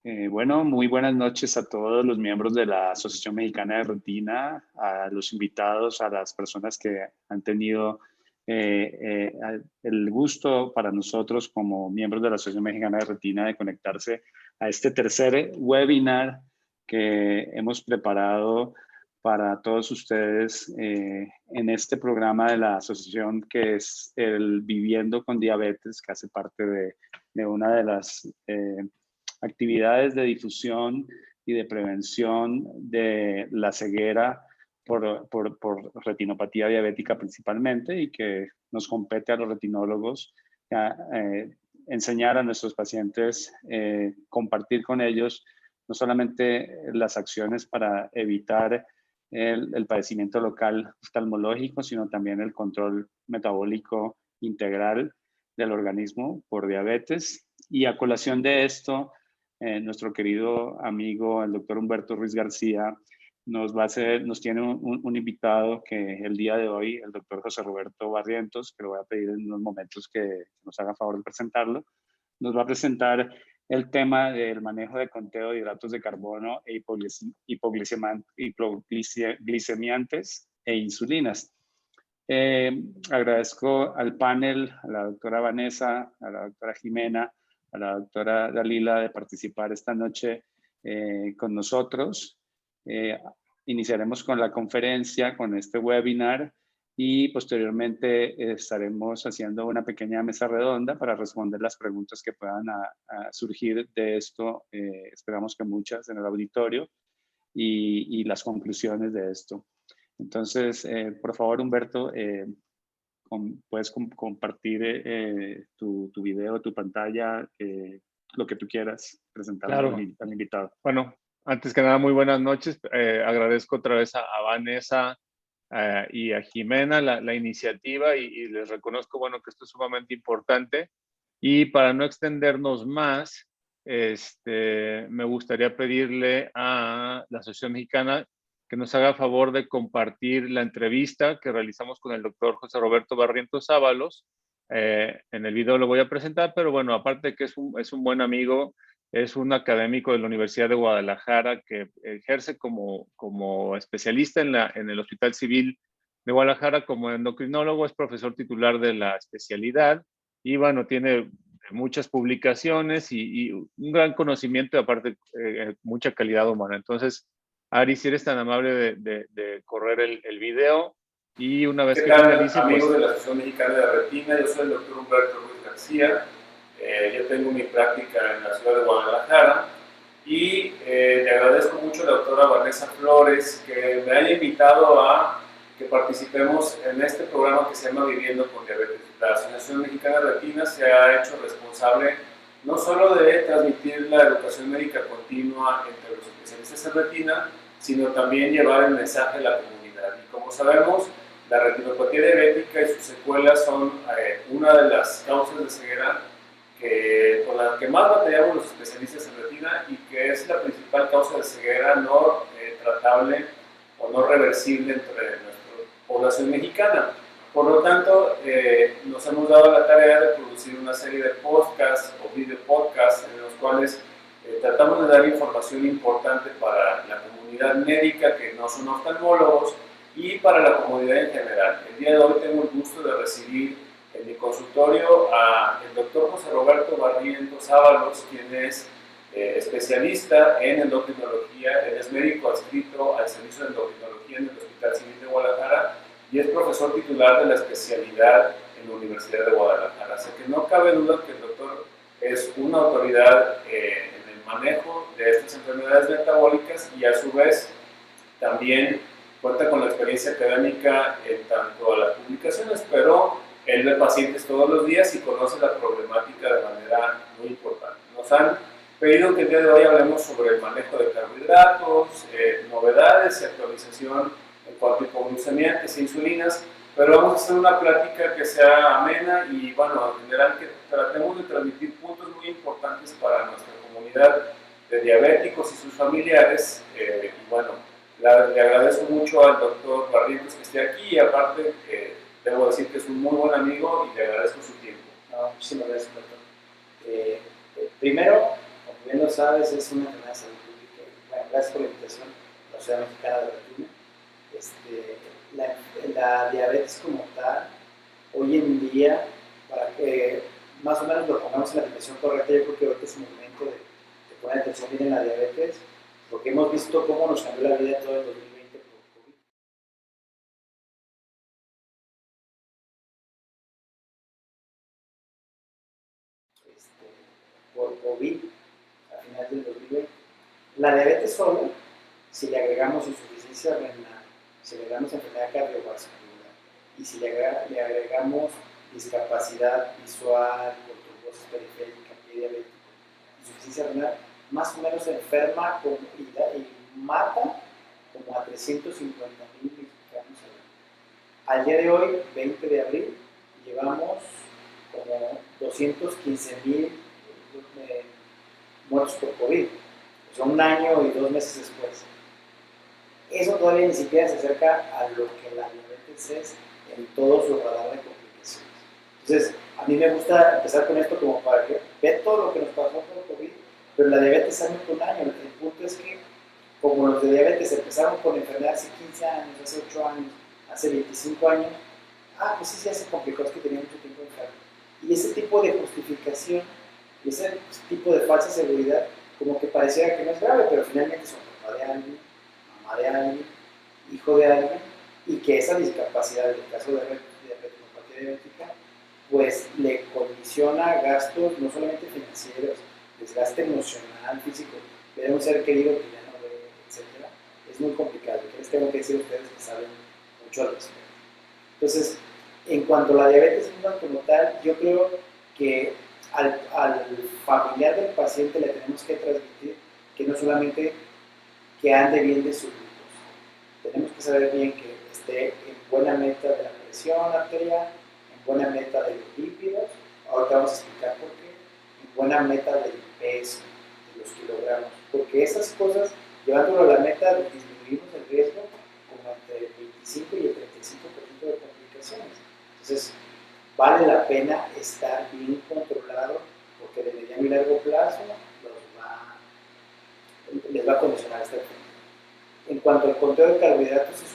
Bueno, muy buenas noches a todos los miembros de la Asociación Mexicana de Retina, a los invitados, a las personas que han tenido el gusto para nosotros como miembros de la Asociación Mexicana de Retina de conectarse a este tercer webinar que hemos preparado para todos ustedes en este programa de la asociación que es el Viviendo con Diabetes, que hace parte de una de las actividades de difusión y de prevención de la ceguera por retinopatía diabética principalmente y que nos compete a los retinólogos enseñar a nuestros pacientes, compartir con ellos no solamente las acciones para evitar el padecimiento local oftalmológico, sino también el control metabólico integral del organismo por diabetes. Y a colación de esto, nuestro querido amigo, el doctor Humberto Ruiz García, nos tiene un invitado que el día de hoy, el doctor José Roberto Barrientos, que lo voy a pedir en unos momentos que nos haga favor de presentarlo, nos va a presentar el tema del manejo de conteo de hidratos de carbono e hipoglicemiantes e insulinas. Agradezco al panel, a la doctora Vanessa, a la doctora Jimena, a la doctora Dalila de participar esta noche con nosotros. Iniciaremos con la conferencia, con este webinar y posteriormente estaremos haciendo una pequeña mesa redonda para responder las preguntas que puedan surgir de esto. Esperamos que muchas en el auditorio y las conclusiones de esto. Entonces, por favor, Humberto, puedes compartir tu video, tu pantalla, lo que tú quieras, presentando Claro. al invitado. Bueno, antes que nada, muy buenas noches. Agradezco otra vez a Vanessa y a Jimena la iniciativa y les reconozco, bueno, que esto es sumamente importante. Y para no extendernos más, me gustaría pedirle a la Asociación Mexicana que nos haga favor de compartir la entrevista que realizamos con el doctor José Roberto Barrientos Ábalos. En el video lo voy a presentar, pero bueno, aparte de que es un buen amigo, es un académico de la Universidad de Guadalajara que ejerce como especialista en el Hospital Civil de Guadalajara como endocrinólogo, es profesor titular de la especialidad y bueno, tiene muchas publicaciones y un gran conocimiento y aparte mucha calidad humana. Entonces, Ari, si eres tan amable de correr el video y una vez que finalice, amigos de la Asociación Mexicana de Retina, yo soy el doctor Humberto Ruiz García. Yo tengo mi práctica en la ciudad de Guadalajara y le agradezco mucho a la doctora Vanessa Flores que me haya invitado a que participemos en este programa que se llama Viviendo con Diabetes. La Asociación Mexicana de Retina se ha hecho responsable no solo de transmitir la educación médica continua entre los especialistas en retina, sino también llevar el mensaje a la comunidad. Y como sabemos, la retinopatía diabética y sus secuelas son una de las causas de ceguera con la que más batallamos los especialistas en retina y que es la principal causa de ceguera no tratable o no reversible entre nuestra población mexicana. Por lo tanto, nos hemos dado la tarea de producir una serie de podcasts o video podcasts en los cuales tratamos de dar información importante para la comunidad médica que no son oftalmólogos y para la comunidad en general. El día de hoy tengo el gusto de recibir en mi consultorio al doctor José Roberto Barrientos Ábalos, quien es especialista en endocrinología, él es médico adscrito al servicio de endocrinología en el Hospital Civil de Guadalajara y es profesor titular de la especialidad en la Universidad de Guadalajara. Así que no cabe duda que el doctor es una autoridad en el manejo de estas enfermedades metabólicas y a su vez también cuenta con la experiencia académica en tanto a las publicaciones, pero él ve pacientes todos los días y conoce la problemática de manera muy importante. Nos han pedido que el día de hoy hablemos sobre el manejo de carbohidratos, novedades y actualización en cuanto a hipoglucemiantes e insulinas, pero vamos a hacer una plática que sea amena y, bueno, en general que tratemos de transmitir puntos muy importantes para nuestra comunidad de diabéticos y sus familiares. Y bueno, le agradezco mucho al doctor Barrientos que esté aquí y aparte debo decir que es un muy buen amigo y le agradezco su tiempo. No, muchísimas gracias, doctor. Primero, como bien lo sabes, es una enfermedad de salud pública. Bueno, gracias por la invitación a la Sociedad Mexicana de Retina. La diabetes como tal, hoy en día, para que más o menos lo pongamos en la dimensión correcta, yo creo que ahorita es el momento de poner atención bien en la diabetes, porque hemos visto cómo nos cambió la vida todo el 2020 por COVID. Por COVID, a final del 2020. La diabetes sola, si le agregamos insuficiencia renal, si le agregamos enfermedad cardiovascular y si le agregamos discapacidad visual, trombosis periférica, pie diabético, insuficiencia renal, más o menos enferma y mata como a 350,000 mexicanos al año. Al día de hoy, 20 de abril, llevamos como 215,000 muertos por COVID. O sea, 1 año y 2 meses después. Eso todavía ni siquiera se acerca a lo que la diabetes es en todo su radar de complicaciones. Entonces, a mí me gusta empezar con esto como para que vean todo lo que nos pasó por COVID, pero la diabetes año con año. El punto es que, como los de diabetes empezaron con enfermedad hace 15 años, hace 8 años, hace 25 años, pues sí, ya se complicó, es que tenía mucho tiempo enfermo. Y ese tipo de justificación, y ese tipo de falsa seguridad, como que pareciera que no es grave, pero finalmente son papá de alguien, mamá de alguien, hijo de alguien, y que esa discapacidad, en el caso de retinopatía diabética, pues le condiciona gastos no solamente financieros, desgaste emocional, físico, ver a un ser querido que ya no ve, etc. Es muy complicado. Yo les tengo que decir a ustedes que saben mucho al respecto. Entonces, en cuanto a la diabetes como tal, yo creo que al familiar del paciente le tenemos que transmitir que no solamente que ande bien de su glucosa, tenemos que saber bien que esté en buena meta de la presión arterial, en buena meta de los lípidos, ahorita vamos a explicar por qué, en buena meta del peso, de los kilogramos, porque esas cosas, llevándolo a la meta, disminuimos el riesgo como entre el 25 y el 35% de complicaciones. Entonces, vale la pena estar bien controlado, porque de mediano y largo plazo les va a condicionar esta enfermedad. En cuanto al conteo de carbohidratos, es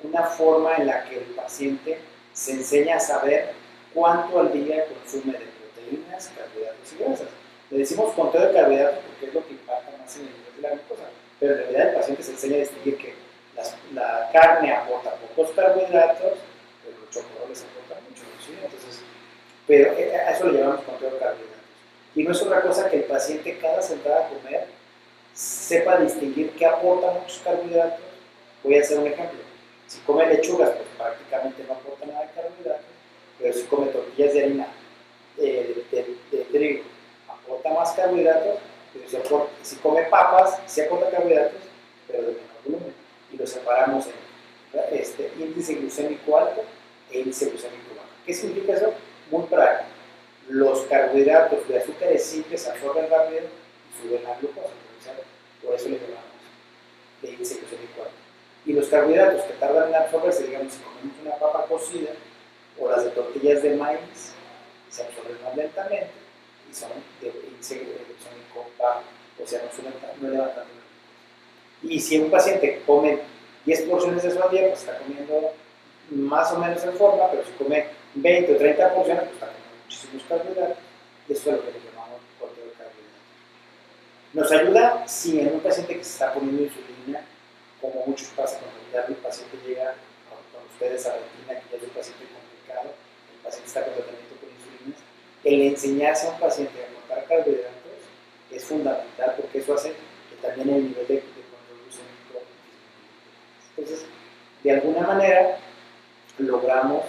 una forma en la que el paciente se enseña a saber cuánto al día consume de proteínas, carbohidratos y grasas. Le decimos conteo de carbohidratos porque es lo que impacta más en el nivel de la glucosa, pero en realidad el paciente se enseña a distinguir que la carne aporta pocos carbohidratos, pero los chocolates aportan mucho, ¿sí? Entonces, pero a eso le llamamos conteo de carbohidratos. Y no es otra cosa que el paciente cada sentada a comer sepa distinguir qué aporta muchos carbohidratos. Voy a hacer un ejemplo. Si come lechugas, pues prácticamente no aporta nada de carbohidratos, pero si come tortillas de harina de trigo, aporta más carbohidratos, pero si come papas, sí aporta carbohidratos, pero de menor volumen. Y lo separamos en índice glucémico alto e índice glucémico bajo. ¿Qué significa eso? Muy práctico. Los carbohidratos de azúcares simples se absorben rápido y suben la glucosa, por eso le llamamos de índice glucémico alto. Y los carbohidratos que tardan en absorberse, digamos, si comemos una papa cocida o las de tortillas de maíz, se absorben más lentamente y son de índice glucémico bajo, o sea, no elevan tanto. Y si un paciente come 10 porciones de eso al día, pues está comiendo más o menos en forma, pero si come 20 o 30 porciones, pues está comiendo muchísimos carbohidratos, y eso es lo que le llamamos conteo de carbohidratos. Nos ayuda si en un paciente que se está poniendo insulina, como muchos pasa cuando el paciente llega con ustedes a retina, que ya es un paciente complicado, el paciente está con tratamiento con insulinas, el enseñarse a un paciente a aportar carbohidratos es fundamental porque eso hace que también el nivel de control glucémico disminuya. Entonces, de alguna manera, logramos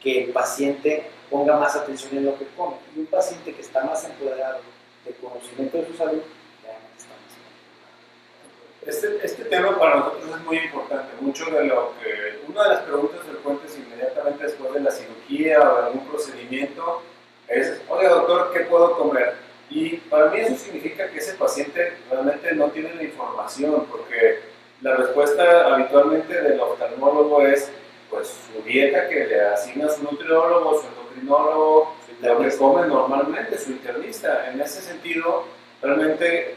que el paciente ponga más atención en lo que come. Y un paciente que está más empoderado del conocimiento de su salud, realmente está más empoderado. Este tema para nosotros es muy importante. Una de las preguntas frecuentes inmediatamente después de la cirugía o de algún procedimiento es: oye doctor, ¿qué puedo comer? Y para mí eso significa que ese paciente realmente no tiene la información, porque la respuesta habitualmente del oftalmólogo es pues su dieta que le asigna su nutriólogo, su endocrinólogo, su lo que come normalmente su internista. En ese sentido, realmente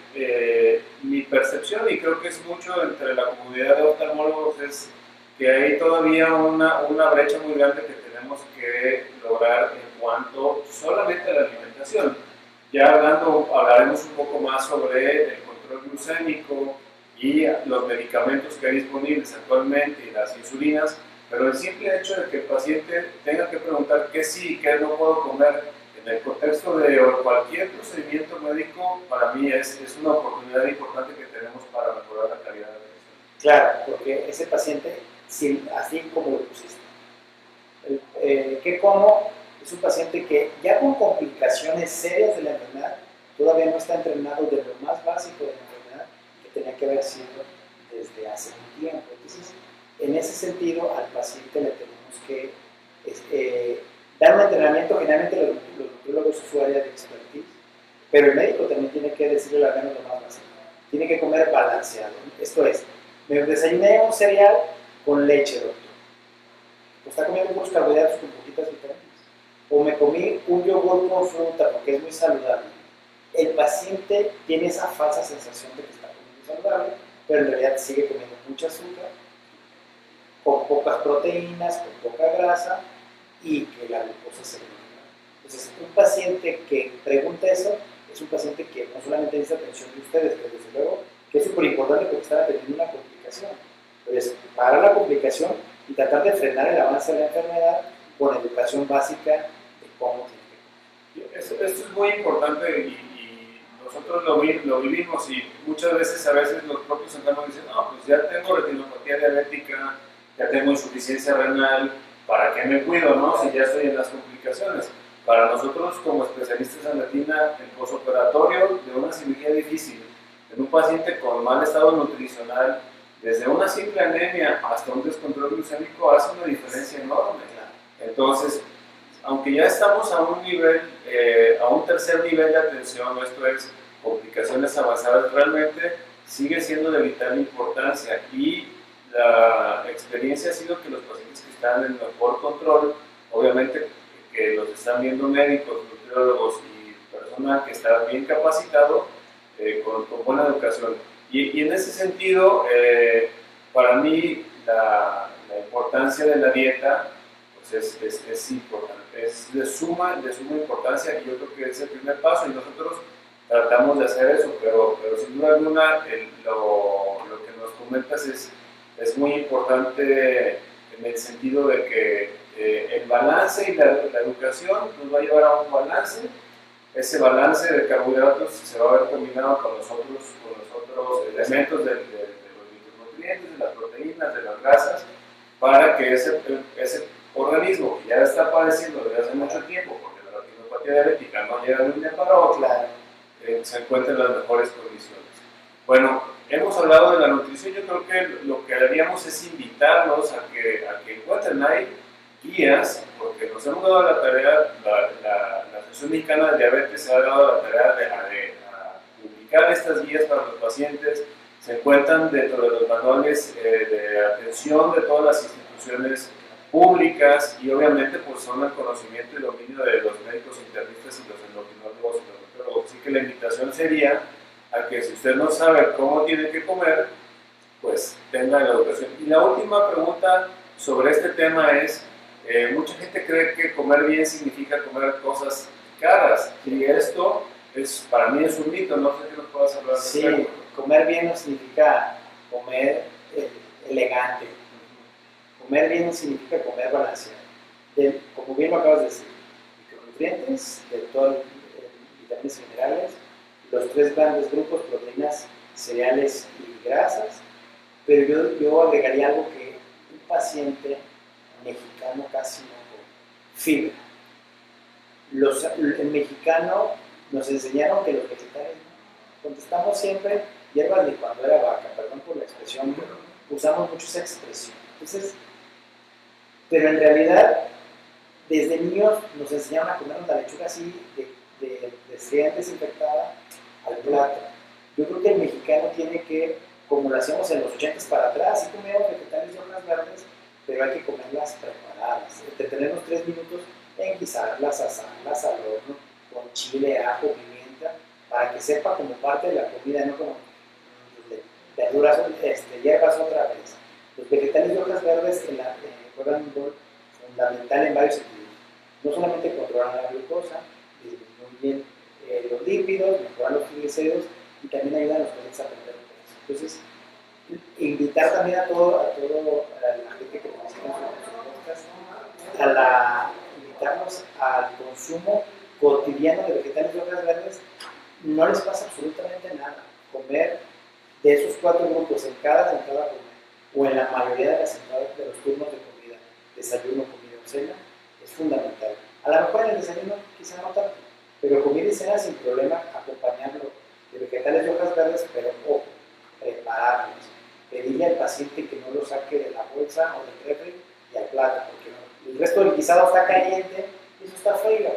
mi percepción, y creo que es mucho entre la comunidad de oftalmólogos, es que hay todavía una brecha muy grande que tenemos que lograr en cuanto solamente a la alimentación. Ya hablaremos un poco más sobre el control glucémico y los medicamentos que hay disponibles actualmente y las insulinas, pero el simple hecho de que el paciente tenga que preguntar qué sí y qué no puedo comer en el contexto de cualquier procedimiento médico, para mí es una oportunidad importante que tenemos para mejorar la calidad de vida. Claro, porque ese paciente, así como lo pusiste, ¿qué como? Es un paciente que ya con complicaciones serias de la enfermedad todavía no está entrenado de lo más básico de la enfermedad que tenía que haber sido desde hace un tiempo. Entonces, en ese sentido, al paciente le tenemos que dar un entrenamiento. Generalmente los nutriólogos es su área de expertise, pero el médico también tiene que decirle al menos lo más básico. Tiene que comer balanceado. Esto es, me desayuné un cereal con leche, doctor. Pues está comiendo muchos carbohidratos con poquitas vitaminas. O me comí un yogur con fruta porque es muy saludable. El paciente tiene esa falsa sensación de que está comiendo saludable, pero en realidad sigue comiendo mucha azúcar, con pocas proteínas, con poca grasa y que la glucosa se eleva. Entonces, un paciente que pregunta eso es un paciente que no solamente necesita atención de ustedes, pero desde luego que es súper importante porque están atendiendo una complicación. Entonces, parar la complicación y tratar de frenar el avance de la enfermedad con educación básica de cómo tiene que. Esto es muy importante y nosotros lo vivimos, y muchas veces, a veces los propios enfermos dicen, no, pues ya tengo retinopatía diabética, ya tengo insuficiencia renal, ¿para qué me cuido, no? Si ya estoy en las complicaciones. Para nosotros, como especialistas en retina, el posoperatorio de una cirugía difícil, en un paciente con mal estado nutricional, desde una simple anemia hasta un descontrol glucémico, hace una diferencia enorme. Entonces, aunque ya estamos a un nivel, a un tercer nivel de atención, esto es complicaciones avanzadas, realmente sigue siendo de vital importancia, y la experiencia ha sido que los pacientes que están en mejor control, obviamente que los están viendo médicos, nutriólogos y personal que está bien capacitado, con buena educación. Y en ese sentido, para mí la importancia de la dieta pues es importante, es de suma importancia, y yo creo que es el primer paso, y nosotros tratamos de hacer eso, pero sin duda alguna lo que nos comentas es muy importante en el sentido de que el balance y la educación nos va a llevar a un balance. Ese balance de carbohidratos se va a ver combinado con los otros elementos de los micronutrientes, de las proteínas, de las grasas, para que ese organismo que ya está padeciendo desde hace mucho tiempo, porque la retinopatía diabética no llega de un día para otro, se encuentre en las mejores condiciones. Bueno, hemos hablado de la nutrición. Yo creo que lo que haríamos es invitarlos a que encuentren ahí guías, porque nos hemos dado la tarea, la Asociación Mexicana de Diabetes se ha dado la tarea de publicar estas guías para los pacientes. Se encuentran dentro de los manuales de atención de todas las instituciones públicas, y obviamente pues son el conocimiento y dominio de los médicos internistas y los endocrinólogos y los nutriólogos. Así que la invitación sería a que, si usted no sabe cómo tiene que comer, pues tenga la educación. Y la última pregunta sobre este tema es, mucha gente cree que comer bien significa comer cosas caras, y esto para mí es un mito. No sé qué nos puedas hablar de Sí, eso. comer bien no significa comer elegante. Comer bien no significa comer balanceado. Como bien lo acabas de decir, micronutrientes, de todas vitaminas y minerales, los tres grandes grupos, proteínas, cereales y grasas, pero yo agregaría algo que un paciente mexicano casi no come: fibra. El mexicano nos enseñaron que los vegetales no. Contestamos siempre hierbas de cuando era vaca, perdón por la expresión, pero usamos mucho esa expresión. Entonces, pero en realidad, desde niños nos enseñaron a comer una lechuga así, recién desinfectada, al plato. Yo creo que el mexicano tiene que, como lo hacíamos en los 80s para atrás, sí comíamos vegetales y hojas verdes, pero hay que comerlas preparadas. Entre tenernos 3 minutos en guisarlas, asarlas al horno, con chile, ajo, pimienta, para que sepa como parte de la comida, no como verduras, hierbas otra vez. Los vegetales de hojas verdes juegan un rol fundamental en varios sentidos. No solamente controlan la glucosa, disminuyen los lípidos, mejoran los triglicéridos y también ayudan a los pacientes a perder peso. Entonces, invitar también a toda la gente que nos sigue en su podcast, invitarlos al consumo cotidiano de vegetales de hojas verdes. No les pasa absolutamente nada. Comer de esos 4 grupos en cada sentada a comer, o en la mayoría de las sentadas de los turnos de comida, desayuno, comida o cena, es fundamental. A lo mejor en el desayuno quizá no tanto, pero comida y cena sin problema, acompañarlo de vegetales de hojas verdes, pero ojo, prepararlos, pedirle al paciente que no lo saque de la bolsa o del refri y al plato, porque el resto del guisado está caliente y eso está frío.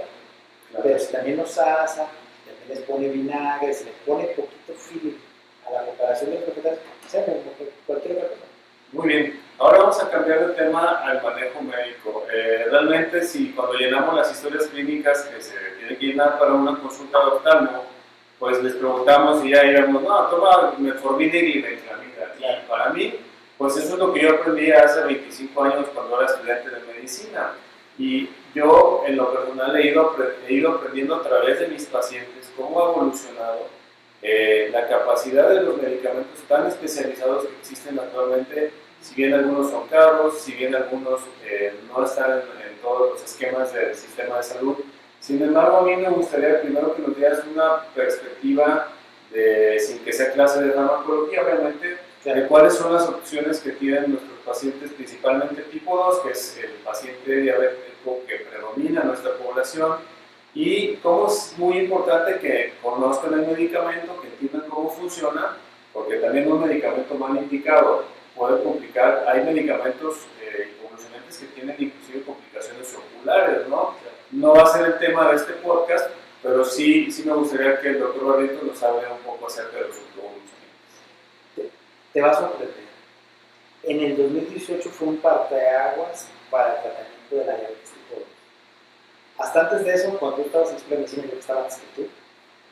Claro. Pero si también los asa, también les pone vinagre, se les pone poquito feeling a la preparación de los vegetales, sea como cualquier otra cosa. Muy bien, ahora vamos a cambiar de tema al manejo médico. Realmente, si cuando llenamos las historias clínicas que se tiene que llenar para una consulta de oftalmo, pues les preguntamos y ya digamos, no, toma metformina y glibenclamida. Y para mí, pues eso es lo que yo aprendí hace 25 años cuando era estudiante de medicina. Y yo, en lo personal, he ido aprendiendo a través de mis pacientes cómo ha evolucionado la capacidad de los medicamentos tan especializados que existen actualmente. Si bien algunos son caros, si bien algunos no están en todos los esquemas del sistema de salud, sin embargo, a mí me gustaría primero que nos dieras una perspectiva, sin que sea clase de farmacología, obviamente, de cuáles son las opciones que tienen nuestros pacientes, principalmente tipo 2, que es el paciente diabético que predomina en nuestra población, y cómo es muy importante que conozcan el medicamento, que entiendan cómo funciona, porque también un medicamento mal indicado puede complicar. Hay medicamentos evolucionantes que tienen inclusive complicaciones oculares, ¿no? No va a ser el tema de este podcast, pero sí me gustaría que el doctor Barrientos nos hable un poco acerca de los evolucionantes. Te va a sorprender. En el 2018 fue un parteaguas para el tratamiento de la diabetes tipo 2. Hasta antes de eso, cuando tú estabas en escuela de medicina, yo que estaba antes que tú,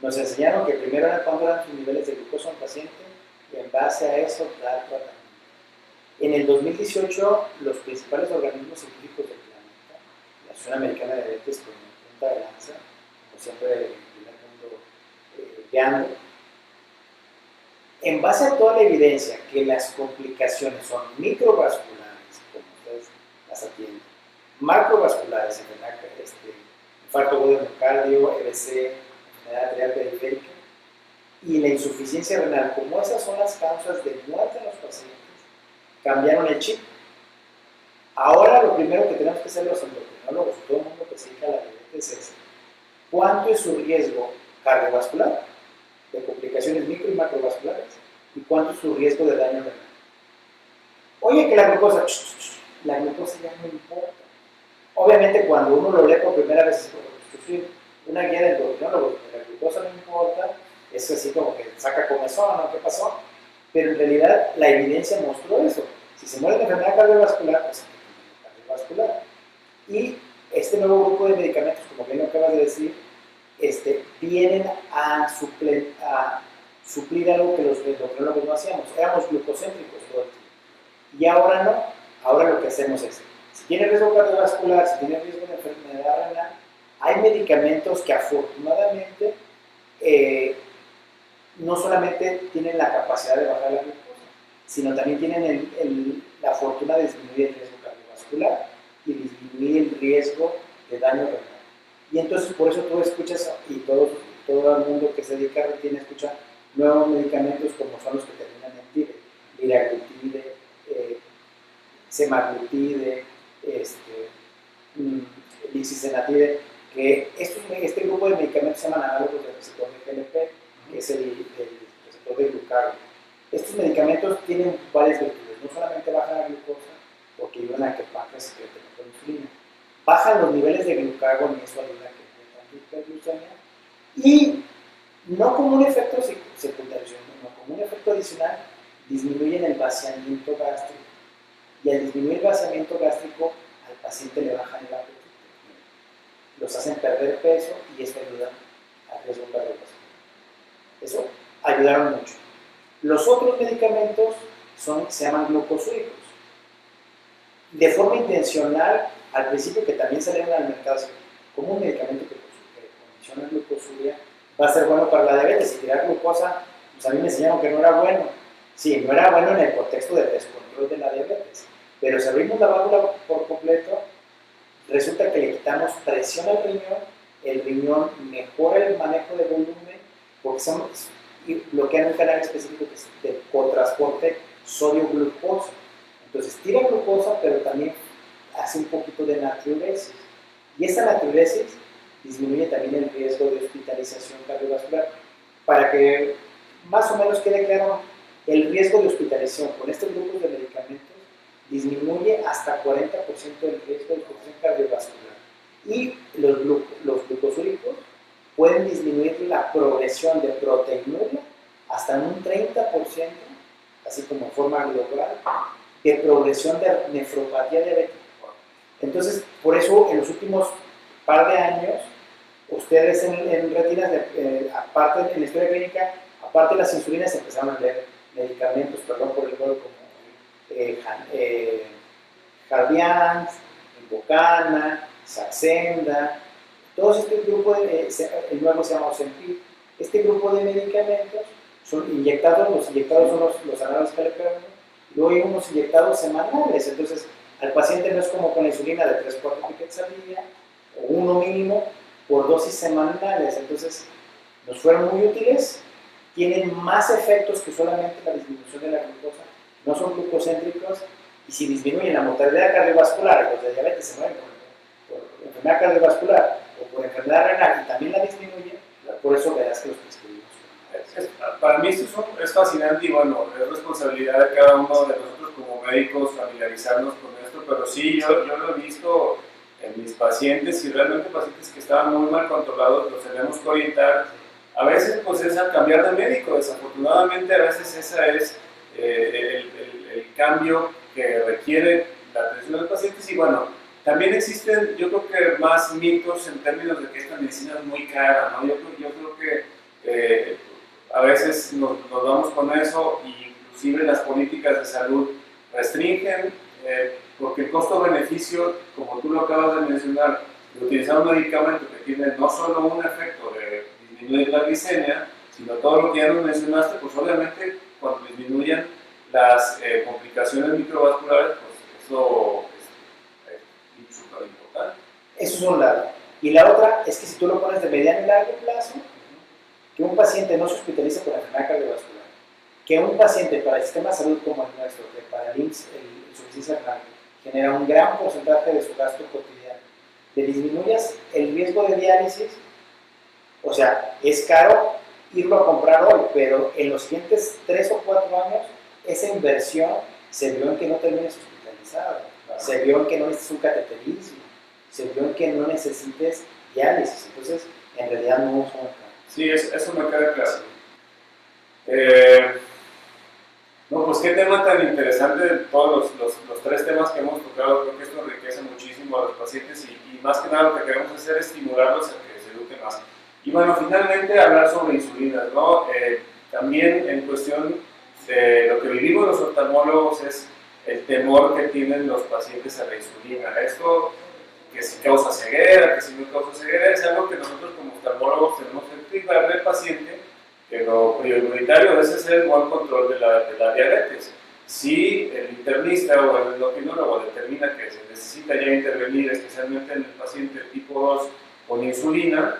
nos enseñaron que primero era cuándo eran sus niveles de glucosa en paciente y en base a eso dar tratamiento. En el 2018, los principales organismos científicos del planeta, la Asociación Americana de Diabetes como punta de lanza, como siempre el primer mundo guiando, en base a toda la evidencia que las complicaciones son microvasculares, como ustedes las atienden, macrovasculares, infarto agudo de miocardio, EBC, enfermedad arterial periférica, y la insuficiencia renal, como esas son las causas de muerte en los pacientes, cambiaron el chip. Ahora lo primero que tenemos que hacer los endocrinólogos, todo el mundo que se dedica a la diabetes, es cuánto es su riesgo cardiovascular, de complicaciones micro y macrovasculares, y cuánto es su riesgo de daño renal. Oye, que la glucosa ya no importa. Obviamente cuando uno lo lee por primera vez, una guía del endocrinólogo, la glucosa no importa, es así como que saca comezón, ¿no? ¿Qué pasó? Pero en realidad la evidencia mostró eso. Si se muere de enfermedad cardiovascular, pues cardiovascular. Y este nuevo grupo de medicamentos, como bien lo acabas de decir, vienen a suplir algo que los endocrinólogos no hacíamos. Éramos glucocéntricos todo el tiempo. Y ahora no. Ahora lo que hacemos es, si tiene riesgo cardiovascular, si tiene riesgo de enfermedad renal, hay medicamentos que afortunadamente no solamente tienen la capacidad de bajar la glucosa, sino también tienen la fortuna de disminuir el riesgo cardiovascular y disminuir el riesgo de daño renal. Y entonces por eso tú escuchas, y todo el mundo que se dedica a retina escucha nuevos medicamentos como son los que terminan en TIDE, liraglutide, semaglutide, lixisenatide, que este grupo de medicamentos se llaman análogos del receptor de GLP, que es el receptor de glucagon. Estos medicamentos tienen varias virtudes, no solamente bajan la glucosa, porque ayudan a que baje el secreto de insulina, bajan los niveles de glucagon y eso ayuda a que no haya hiperglucemia, y no como un efecto secundario, sino como un efecto adicional, disminuyen el vaciamiento gástrico. Y al disminuir el vaciamiento gástrico, al paciente le bajan el apetito. los hacen perder peso y eso ayuda al riesgo cardiovascular. Eso ayudaron mucho. Los otros medicamentos se llaman glucosúricos. De forma intencional, al principio que también salieron al mercado, como un medicamento que condiciona glucosuria, va a ser bueno para la diabetes. Y tirar glucosa, pues a mí me enseñaron que no era bueno. Sí, no era bueno en el contexto del descontrol de la diabetes. Pero si abrimos la válvula por completo, resulta que le quitamos presión al riñón, el riñón mejora el manejo de volumen, porque y bloquean un canal específico que es de cotransporte sodio-glucosa. Entonces tira glucosa, pero también hace un poquito de natriuresis. Y esa natriuresis disminuye también el riesgo de hospitalización cardiovascular. Para que más o menos quede claro, el riesgo de hospitalización con estos grupos de medicamentos disminuye hasta 40% del riesgo de hospitalización cardiovascular. Y los glucosúricos pueden disminuir la progresión de proteinuria hasta un 30%, así como en forma global, de progresión de nefropatía diabética. Entonces, por eso en los últimos par de años, ustedes en retinas, aparte en la historia clínica, aparte de las insulinas, empezaron a leer medicamentos, perdón por el nombre, como Jardiance, Invokana, Saxenda, todos este grupo, el nuevo se llama Ozempic. Este grupo de medicamentos son inyectados, los inyectados son los análogos que le pegan, luego hay unos inyectados semanales, entonces al paciente no es como con la insulina de 3-4 piquetes al día, o uno mínimo, por dosis semanales, entonces nos fueron muy útiles, tienen más efectos que solamente la disminución de la glucosa, no son glucocéntricos, y si disminuyen la mortalidad cardiovascular, y los de diabetes se mueren por enfermedad cardiovascular o por enfermedad renal, y también la disminuyen, por eso verás que los prescribimos. Para mí esto es fascinante y bueno, es responsabilidad de cada uno de nosotros como médicos familiarizarnos con esto, pero sí, yo lo he visto en mis pacientes y realmente pacientes que estaban muy mal controlados los tenemos que orientar. A veces pues es al cambiar de médico, desafortunadamente a veces ese es el cambio que requiere la atención de los pacientes y bueno, también existen yo creo que más mitos en términos de que esta medicina es muy cara, ¿no? Yo creo que a veces nos vamos con eso y inclusive las políticas de salud restringen porque el costo-beneficio, como tú lo acabas de mencionar, de utilizar un medicamento que tiene no solo un efecto de disminuir la glicemia, sino todo lo que ya nos mencionaste, pues obviamente cuando disminuyan las complicaciones microvasculares, pues eso es súper importante. Eso es un lado. Y la otra es que si tú lo pones de mediano y largo plazo, que un paciente no se hospitalice por enfermedad cardiovascular, que un paciente para el sistema de salud como el nuestro, que para el IMSS, el insuficiencia renal, genera un gran porcentaje de su gasto cotidiano, le disminuyas el riesgo de diálisis, o sea, es caro irlo a comprar hoy, pero en los siguientes 3 o 4 años, esa inversión se vio en que no termines hospitalizado, se vio en que no necesites un cateterismo, se vio en que no necesites diálisis, entonces en realidad no son caros. Sí, eso me queda claro. No, pues qué tema tan interesante de todos los 3 temas que hemos tocado. Creo que esto enriquece muchísimo a los pacientes y más que nada lo que queremos hacer es estimularlos a que se eduquen más. Y bueno, finalmente hablar sobre insulinas, ¿no? También en cuestión de lo que vivimos los oftalmólogos es el temor que tienen los pacientes a la insulina. Esto que si causa ceguera, que si no causa ceguera, es algo que nosotros como oftalmólogos tenemos que explicarle al paciente que lo prioritario a veces es el buen control de la diabetes. Si el internista o el endocrinólogo determina que se necesita ya intervenir, especialmente en el paciente tipo 2 con insulina,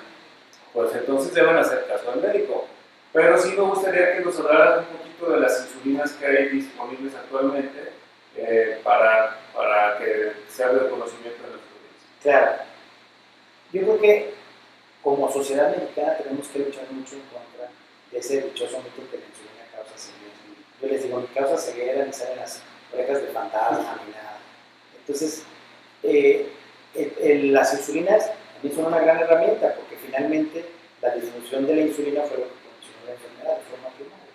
pues entonces deben hacer caso al médico. Pero sí me gustaría que nos hablaras un poquito de las insulinas que hay disponibles actualmente para que sea de conocimiento de nuestro país. Claro. Yo creo que como sociedad mexicana tenemos que luchar mucho en contra de ese dichoso mito que la insulina causa ceguera. Yo les digo, ni causa ceguera, ni salen las orejas de fantasma, ni nada. Entonces, las insulinas también son una gran herramienta porque finalmente la disminución de la insulina fue lo que condicionó la enfermedad de forma primaria.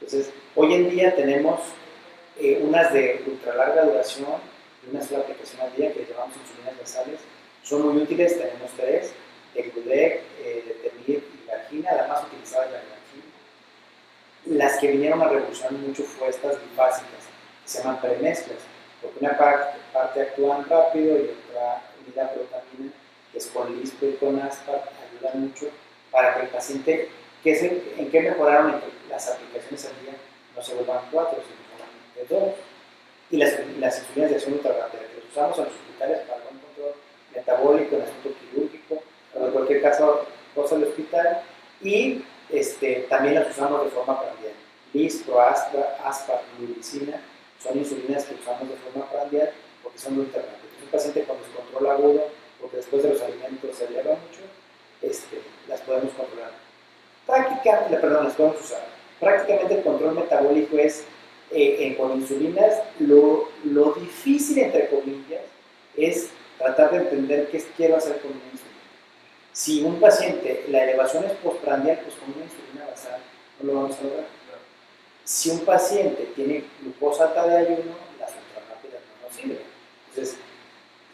Entonces, hoy en día tenemos unas de ultra larga duración y una sola aplicación al día que llamamos insulinas basales Son muy útiles, tenemos 3, Degludec, Detemir y Gargina, la más utilizada es la Gargina. Las que vinieron a revolucionar mucho fue estas bifásicas, que se llaman premezclas, porque una parte actúan rápido y otra unidad protamina, que es con lispro y con aspart, ayudan mucho para que el paciente, ¿en qué mejoraron? En que las aplicaciones al día no se vuelvan 4, sino solamente 2. Y las insulinas de acción ultra rápida, que las usamos en los hospitales para un control metabólico, en asunto quirúrgico, o en cualquier cosa del hospital, y también las usamos de forma prandial. Lispro, aspart, glulicina, son insulinas que usamos de forma prandial porque son ultra rápidas. Un paciente con descontrol agudo, porque después de los alimentos se eleva mucho, las podemos controlar. Las podemos usar. Prácticamente el control metabólico es con insulinas. Lo difícil, entre comillas, es tratar de entender qué quiero hacer con una insulina. Si un paciente, la elevación es postprandial, pues con una insulina basal no lo vamos a lograr. Si un paciente tiene glucosa alta de ayuno, las ultrarrápidas no nos sirven. Entonces,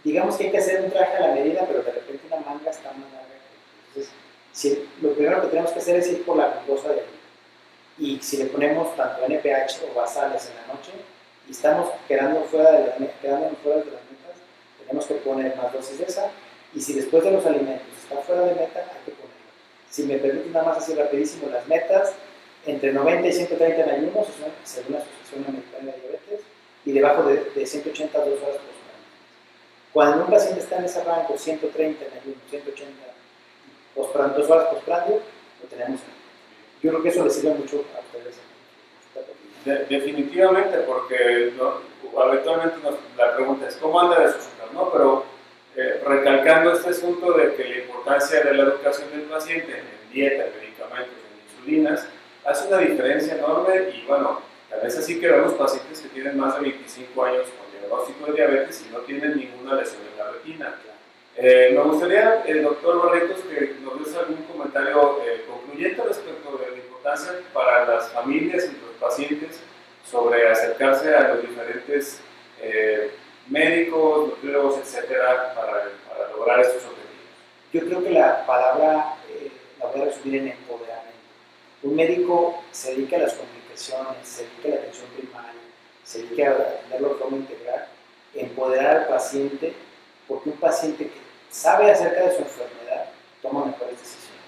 digamos que hay que hacer un traje a la medida, pero de repente una manga está más larga. Entonces, lo primero que tenemos que hacer es ir por la glucosa de ayuno. Y si le ponemos tanto NPH o basales en la noche y estamos quedando fuera de las metas, tenemos que poner más dosis de esa. Y si después de los alimentos está fuera de meta, hay que ponerlo. Si me permiten nada más así rapidísimo, las metas entre 90 y 130 en ayuno, según la Asociación Americana de Diabetes, y debajo de 180 a 2 horas postprandial. Cuando un paciente está en ese rango, 130 en ayuno, 180 2 horas postprandial, lo tenemos en. Yo creo que eso les sirve mucho a ustedes. Definitivamente, porque habitualmente la pregunta es ¿cómo anda de su azúcar? ¿No? Pero recalcando este asunto de que la importancia de la educación del paciente en dieta, en medicamentos, en insulinas, hace una diferencia enorme. Y bueno, a veces sí que vemos pacientes que tienen más de 25 años con diagnóstico de diabetes y no tienen ninguna lesión en la retina. Me gustaría, doctor Barrientos, que nos des algún comentario concluyente respecto de la importancia para las familias y los pacientes sobre acercarse a los diferentes médicos, nutriólogos, etcétera, para lograr estos objetivos. Yo creo que la palabra la voy a resumir en empoderamiento. Un médico se dedica a las complicaciones, se dedica a la atención primaria, se dedica a atenderlo de forma integral, empoderar al paciente, porque un paciente que sabe acerca de su enfermedad toma mejores decisiones.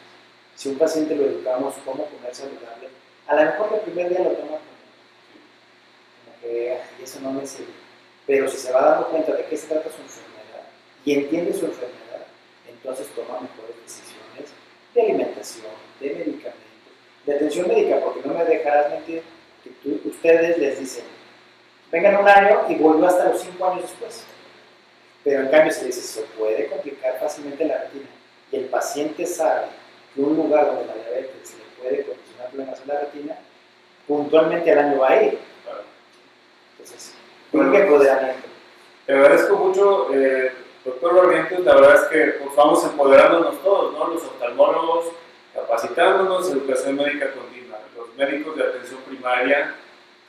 Si un paciente lo educamos cómo comer saludable, a lo mejor el primer día lo toma como que eso no me sirve. Pero si se va dando cuenta de qué se trata su enfermedad y entiende su enfermedad, entonces toma mejores decisiones de alimentación, de medicamentos, de atención médica, porque no me dejarás mentir que ustedes les dicen, vengan un año y vuelvo hasta los 5 años después. Pero en cambio, si dices, se puede complicar fácilmente la retina y el paciente sabe que un lugar donde la diabetes le puede condicionar problemas en la retina, puntualmente al año va a ir. Entonces, creo que empoderamiento. Te agradezco mucho, doctor Barrientos. La verdad es que pues, vamos empoderándonos todos, ¿no? Los oftalmólogos, capacitándonos, educación médica continua, los médicos de atención primaria,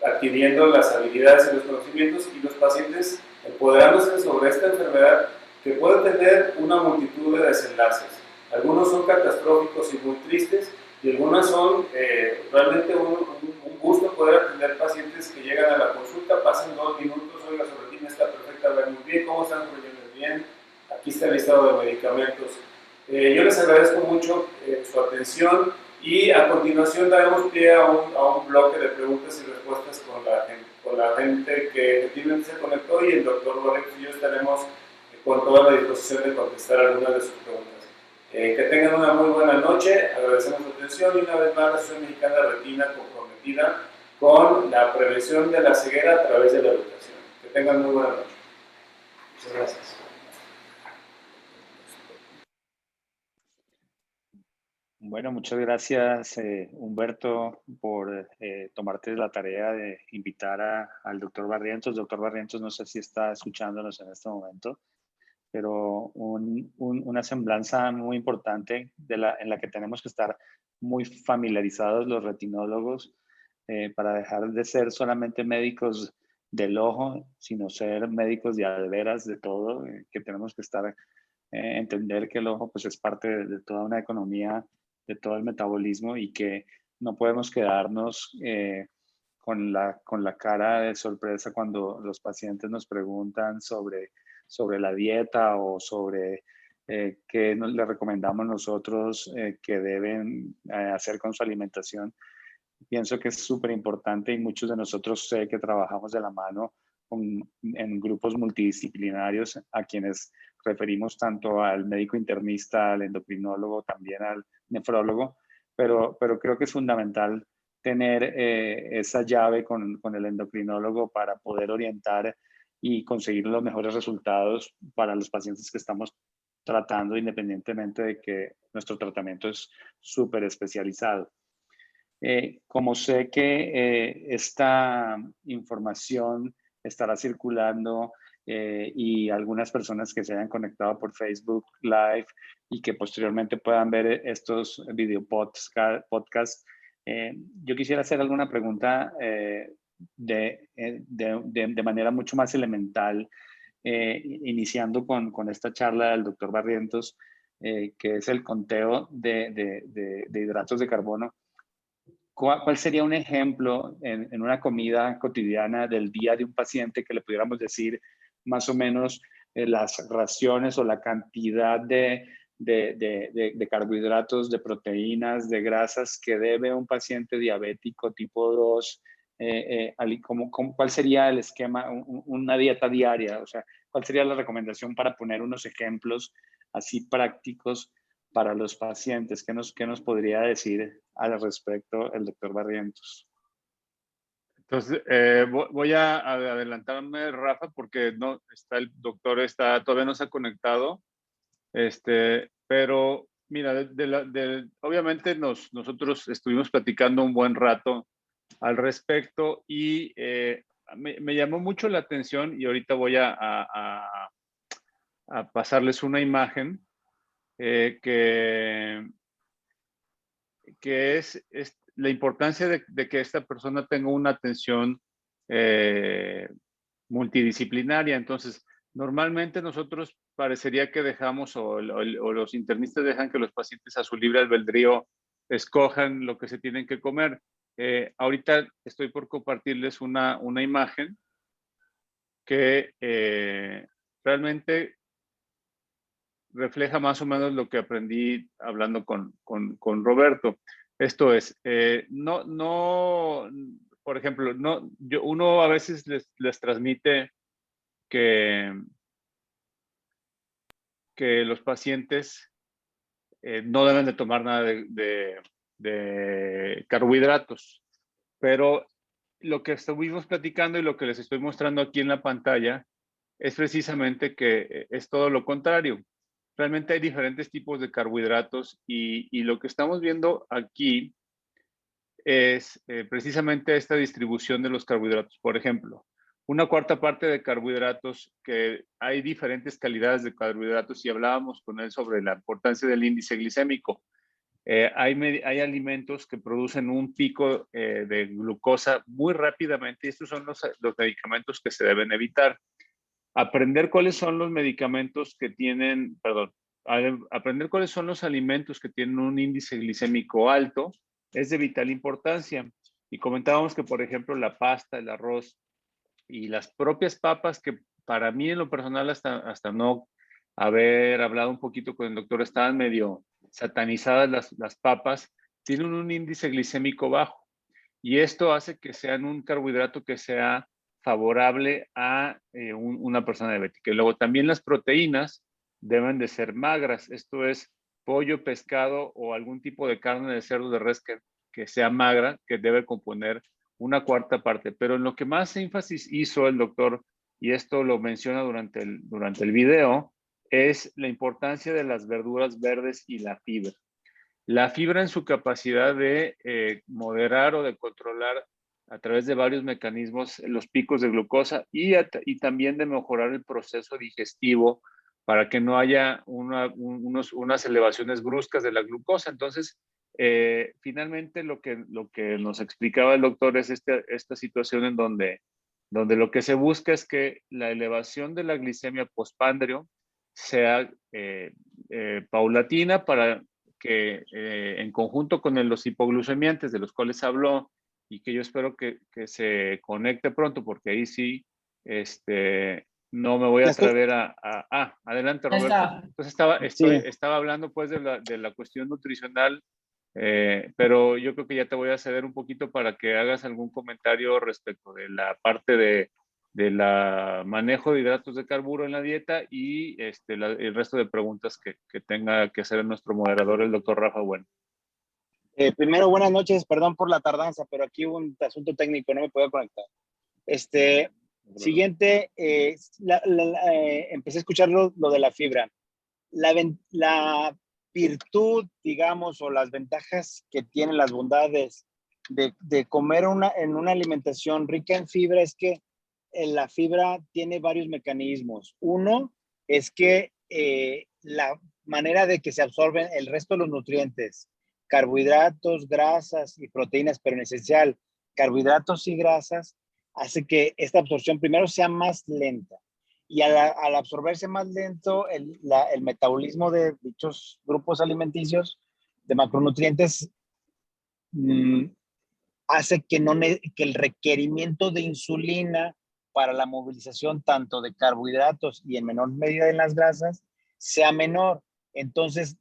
adquiriendo las habilidades y los conocimientos, y los pacientes empoderándose sobre esta enfermedad que puede tener una multitud de desenlaces. Algunos son catastróficos y muy tristes, y algunas son realmente un gusto poder atender pacientes que llegan a la consulta, pasan 2 minutos, oiga, su retina está perfecta, va muy bien, ¿cómo están? Bien, aquí está el listado de medicamentos. Yo les agradezco mucho su atención, y a continuación daremos pie a un bloque de preguntas y respuestas con la gente que efectivamente se conectó, y el doctor Barrientos y yo estaremos con toda la disposición de contestar algunas de sus preguntas. Que tengan una muy buena noche, agradecemos su atención, y una vez más la Asociación Mexicana de Retina comprometida con la prevención de la ceguera a través de la educación. Que tengan muy buena noche. Muchas gracias. Bueno, muchas gracias, Humberto, por tomarte la tarea de invitar al doctor Barrientos. Doctor Barrientos, no sé si está escuchándonos en este momento, pero una semblanza muy importante en la que tenemos que estar muy familiarizados los retinólogos para dejar de ser solamente médicos del ojo, sino ser médicos de veras de todo, que tenemos que estar entender que el ojo pues, es parte de toda una economía, de todo el metabolismo y que no podemos quedarnos con la cara de sorpresa cuando los pacientes nos preguntan sobre la dieta o sobre qué le recomendamos nosotros que deben hacer con su alimentación. Pienso que es súper importante y muchos de nosotros sé que trabajamos de la mano en grupos multidisciplinarios a quienes referimos tanto al médico internista, al endocrinólogo, también al nefrólogo, pero creo que es fundamental tener esa llave con el endocrinólogo para poder orientar y conseguir los mejores resultados para los pacientes que estamos tratando, independientemente de que nuestro tratamiento es súper especializado. Como sé que esta información estará circulando y algunas personas que se hayan conectado por Facebook Live y que posteriormente puedan ver estos video podcasts, yo quisiera hacer alguna pregunta de manera mucho más elemental, iniciando con esta charla del doctor Barrientos, que es el conteo de hidratos de carbono. ¿Cuál sería un ejemplo en una comida cotidiana del día de un paciente que le pudiéramos decir más o menos las raciones o la cantidad de carbohidratos, de proteínas, de grasas que debe un paciente diabético tipo 2? ¿Cuál sería el esquema, una dieta diaria? O sea, ¿cuál sería la recomendación para poner unos ejemplos así prácticos para los pacientes? ¿Qué nos podría decir al respecto el doctor Barrientos? Entonces, voy a adelantarme, Rafa, porque no está el doctor, todavía no se ha conectado. Pero mira, obviamente nosotros estuvimos platicando un buen rato al respecto y me llamó mucho la atención y ahorita voy a pasarles una imagen que es la importancia de que esta persona tenga una atención multidisciplinaria. Entonces, normalmente nosotros parecería que dejamos o los internistas dejan que los pacientes a su libre albedrío escojan lo que se tienen que comer. Ahorita estoy por compartirles una imagen que realmente refleja más o menos lo que aprendí hablando con Roberto. Esto es, por ejemplo, uno a veces les transmite que los pacientes no deben de tomar nada de carbohidratos, pero lo que estuvimos platicando y lo que les estoy mostrando aquí en la pantalla es precisamente que es todo lo contrario. Realmente hay diferentes tipos de carbohidratos y lo que estamos viendo aquí es precisamente esta distribución de los carbohidratos. Por ejemplo, una cuarta parte de carbohidratos, que hay diferentes calidades de carbohidratos y hablábamos con él sobre la importancia del índice glicémico. Hay alimentos que producen un pico de glucosa muy rápidamente y estos son los medicamentos que se deben evitar. Aprender cuáles son los medicamentos que tienen, aprender cuáles son los alimentos que tienen un índice glicémico alto es de vital importancia. Y comentábamos que, por ejemplo, la pasta, el arroz y las propias papas, que para mí en lo personal hasta no haber hablado un poquito con el doctor, estaban medio satanizadas las papas, tienen un índice glicémico bajo. Y esto hace que sean un carbohidrato que sea favorable a una persona diabética. Y luego también las proteínas deben de ser magras. Esto es pollo, pescado o algún tipo de carne de cerdo, de res que sea magra, que debe componer una cuarta parte. Pero en lo que más énfasis hizo el doctor, y esto lo menciona durante el video, es la importancia de las verduras verdes y la fibra. La fibra en su capacidad de moderar o de controlar a través de varios mecanismos los picos de glucosa y también de mejorar el proceso digestivo para que no haya unas elevaciones bruscas de la glucosa. Entonces, finalmente lo que nos explicaba el doctor es esta situación en donde lo que se busca es que la elevación de la glicemia postpandrio sea paulatina para que en conjunto con los hipoglucemiantes de los cuales habló y que yo espero que se conecte pronto, porque ahí sí no me voy a atrever adelante, Roberto. Entonces estaba hablando pues de la cuestión nutricional, pero yo creo que ya te voy a ceder un poquito para que hagas algún comentario respecto de la parte de la manejo de hidratos de carburo en la dieta y el resto de preguntas que tenga que hacer nuestro moderador, el doctor Rafa Bueno. Primero, buenas noches, perdón por la tardanza, pero aquí hubo un asunto técnico, no me podía conectar. Siguiente, empecé a escuchar lo de la fibra. La virtud, digamos, o las ventajas que tienen, las bondades de comer en una alimentación rica en fibra es que la fibra tiene varios mecanismos. Uno es que la manera de que se absorben el resto de los nutrientes, carbohidratos, grasas y proteínas, pero en esencial, carbohidratos y grasas, hace que esta absorción primero sea más lenta. Y al absorberse más lento, el metabolismo de dichos grupos alimenticios de macronutrientes hace que el requerimiento de insulina para la movilización tanto de carbohidratos y en menor medida en las grasas sea menor. Entonces,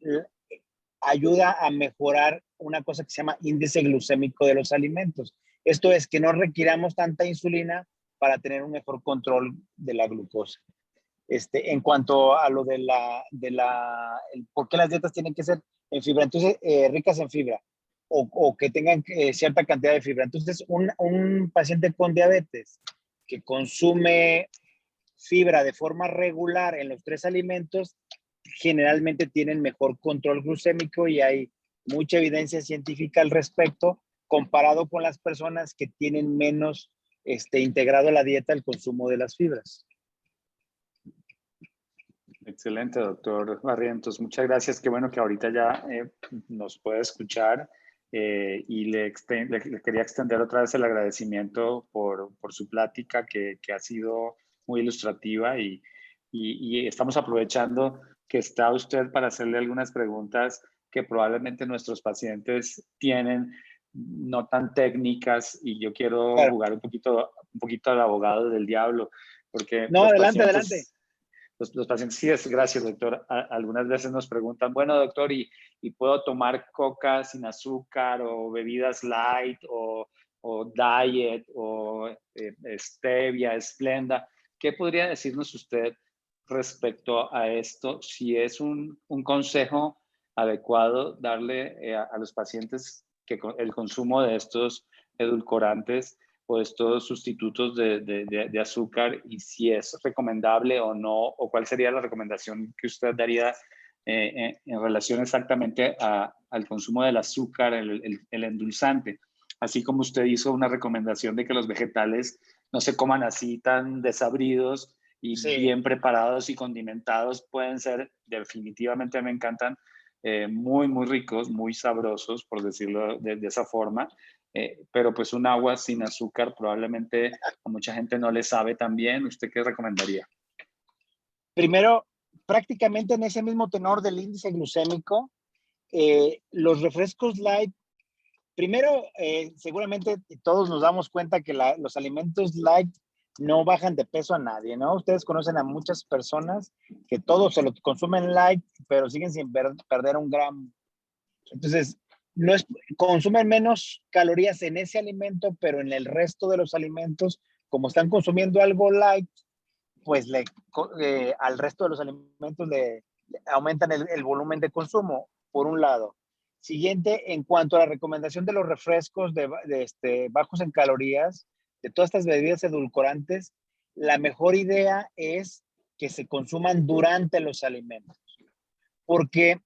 ayuda a mejorar una cosa que se llama índice glucémico de los alimentos. Esto es que no requiramos tanta insulina para tener un mejor control de la glucosa. En cuanto a lo de por qué las dietas tienen que ser en fibra, entonces ricas en fibra o que tengan cierta cantidad de fibra. Entonces, un paciente con diabetes que consume fibra de forma regular en los 3 alimentos, generalmente tienen mejor control glucémico y hay mucha evidencia científica al respecto, comparado con las personas que tienen menos integrado a la dieta el consumo de las fibras. Excelente, doctor Barrientos. Muchas gracias. Qué bueno que ahorita ya nos puede escuchar y le quería extender otra vez el agradecimiento por su plática que ha sido muy ilustrativa y estamos aprovechando que está usted para hacerle algunas preguntas que probablemente nuestros pacientes tienen, no tan técnicas, y yo quiero jugar un poquito al abogado del diablo, porque no, adelante. Los pacientes, sí, gracias, doctor. Algunas veces nos preguntan, bueno, doctor, ¿y puedo tomar coca sin azúcar o bebidas light o diet o stevia, Splenda? ¿Qué podría decirnos usted respecto a esto? Si es un consejo adecuado darle a los pacientes que el consumo de estos edulcorantes o estos sustitutos de azúcar, y si es recomendable o no, o cuál sería la recomendación que usted daría en relación exactamente al consumo del azúcar, el endulzante. Así como usted hizo una recomendación de que los vegetales no se coman así tan desabridos y bien preparados y condimentados, pueden ser, definitivamente me encantan, muy, muy ricos, muy sabrosos, por decirlo de esa forma. Pero pues un agua sin azúcar probablemente a mucha gente no le sabe tan bien. ¿Usted qué recomendaría? Primero, prácticamente en ese mismo tenor del índice glucémico, los refrescos light, primero, seguramente todos nos damos cuenta que los alimentos light no bajan de peso a nadie, ¿no? Ustedes conocen a muchas personas que todos se lo consumen light, pero siguen sin perder un gramo. Entonces, consumen menos calorías en ese alimento, pero en el resto de los alimentos, como están consumiendo algo light, pues al resto de los alimentos le aumentan el volumen de consumo, por un lado. Siguiente, en cuanto a la recomendación de los refrescos bajos en calorías, de todas estas bebidas edulcorantes, la mejor idea es que se consuman durante los alimentos, porque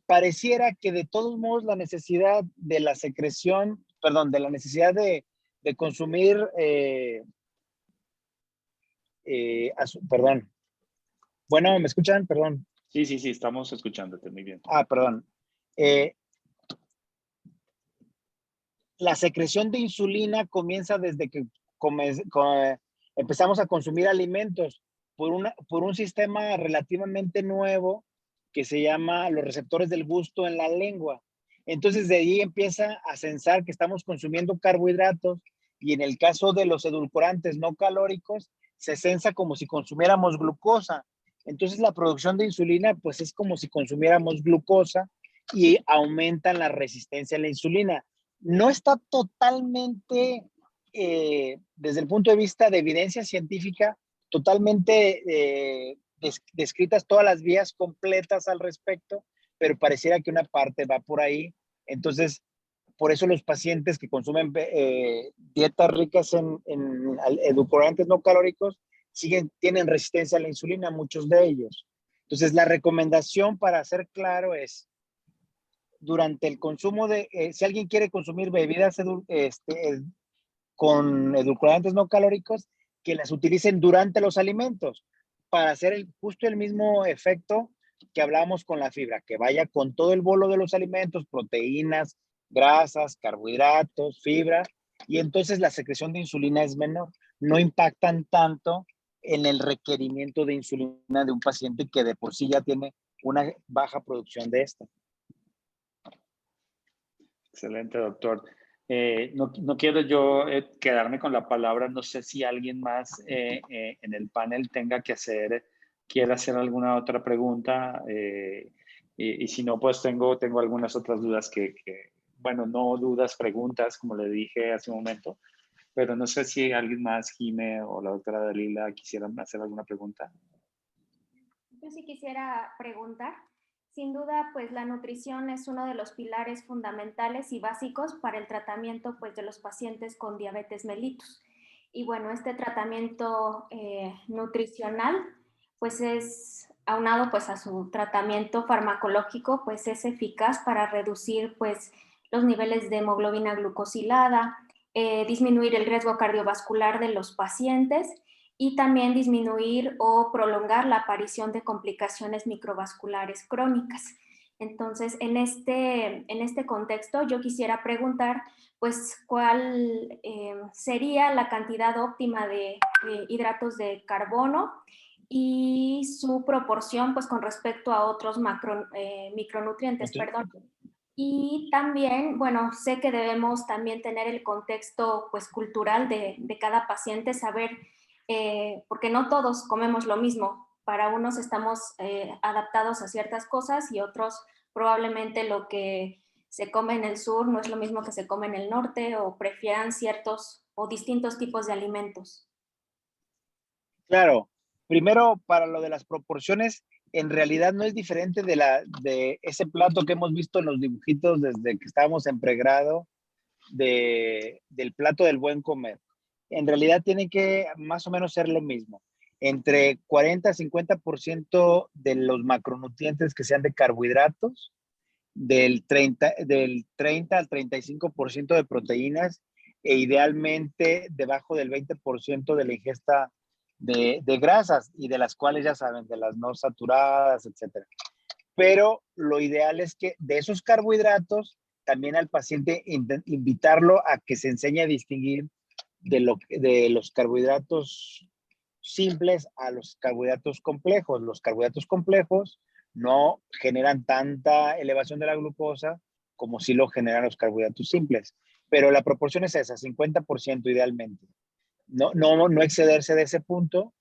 pareciera que de todos modos la necesidad de la secreción, perdón, de la necesidad de consumir, perdón. Bueno, ¿me escuchan? Perdón. Sí, estamos escuchándote muy bien. Perdón. La secreción de insulina comienza desde que empezamos a consumir alimentos. por un sistema relativamente nuevo que se llama los receptores del gusto en la lengua. Entonces de ahí empieza a sensar que estamos consumiendo carbohidratos y en el caso de los edulcorantes no calóricos se sensa como si consumiéramos glucosa. Entonces la producción de insulina pues es como si consumiéramos glucosa y aumentan la resistencia a la insulina. No está totalmente, desde el punto de vista de evidencia científica, totalmente descritas todas las vías completas al respecto, pero pareciera que una parte va por ahí. Entonces, por eso los pacientes que consumen dietas ricas en edulcorantes no calóricos tienen resistencia a la insulina, muchos de ellos. Entonces, la recomendación para ser claro es, durante el consumo si alguien quiere consumir bebidas con edulcorantes no calóricos, que las utilicen durante los alimentos para hacer justo el mismo efecto que hablábamos con la fibra, que vaya con todo el bolo de los alimentos, proteínas, grasas, carbohidratos, fibra, y entonces la secreción de insulina es menor. No impactan tanto en el requerimiento de insulina de un paciente que de por sí ya tiene una baja producción de esta. Excelente, doctor. No quiero yo quedarme con la palabra. No sé si alguien más en el panel quiera hacer alguna otra pregunta. Y si no, pues tengo algunas otras dudas bueno, no dudas, preguntas, como le dije hace un momento. Pero no sé si alguien más, Jime o la doctora Dalila, quisieran hacer alguna pregunta. Yo sí quisiera preguntar. Sin duda, pues la nutrición es uno de los pilares fundamentales y básicos para el tratamiento pues, de los pacientes con diabetes mellitus. Y bueno, este tratamiento nutricional pues es aunado pues a su tratamiento farmacológico, pues es eficaz para reducir pues los niveles de hemoglobina glucosilada, disminuir el riesgo cardiovascular de los pacientes y también disminuir o prolongar la aparición de complicaciones microvasculares crónicas. Entonces, en este contexto, yo quisiera preguntar, pues, ¿cuál sería la cantidad óptima de hidratos de carbono y su proporción, pues, con respecto a otros micronutrientes, perdón? Y también, bueno, sé que debemos también tener el contexto, pues, cultural de cada paciente, saber porque no todos comemos lo mismo. Para unos estamos adaptados a ciertas cosas y otros probablemente lo que se come en el sur no es lo mismo que se come en el norte o prefieran ciertos o distintos tipos de alimentos. Claro, primero para lo de las proporciones, en realidad no es diferente de ese plato que hemos visto en los dibujitos desde que estábamos en pregrado, del plato del buen comer. En realidad tiene que más o menos ser lo mismo. Entre 40 a 50% de los macronutrientes que sean de carbohidratos, del 30 al 35% de proteínas e idealmente debajo del 20% de la ingesta de grasas y de las cuales ya saben, de las no saturadas, etcétera. Pero lo ideal es que de esos carbohidratos también al paciente invitarlo a que se enseñe a distinguir de los carbohidratos simples a los carbohidratos complejos. Los carbohidratos complejos no generan tanta elevación de la glucosa como si lo generan los carbohidratos simples. Pero la proporción es esa, 50% idealmente. No excederse de ese punto.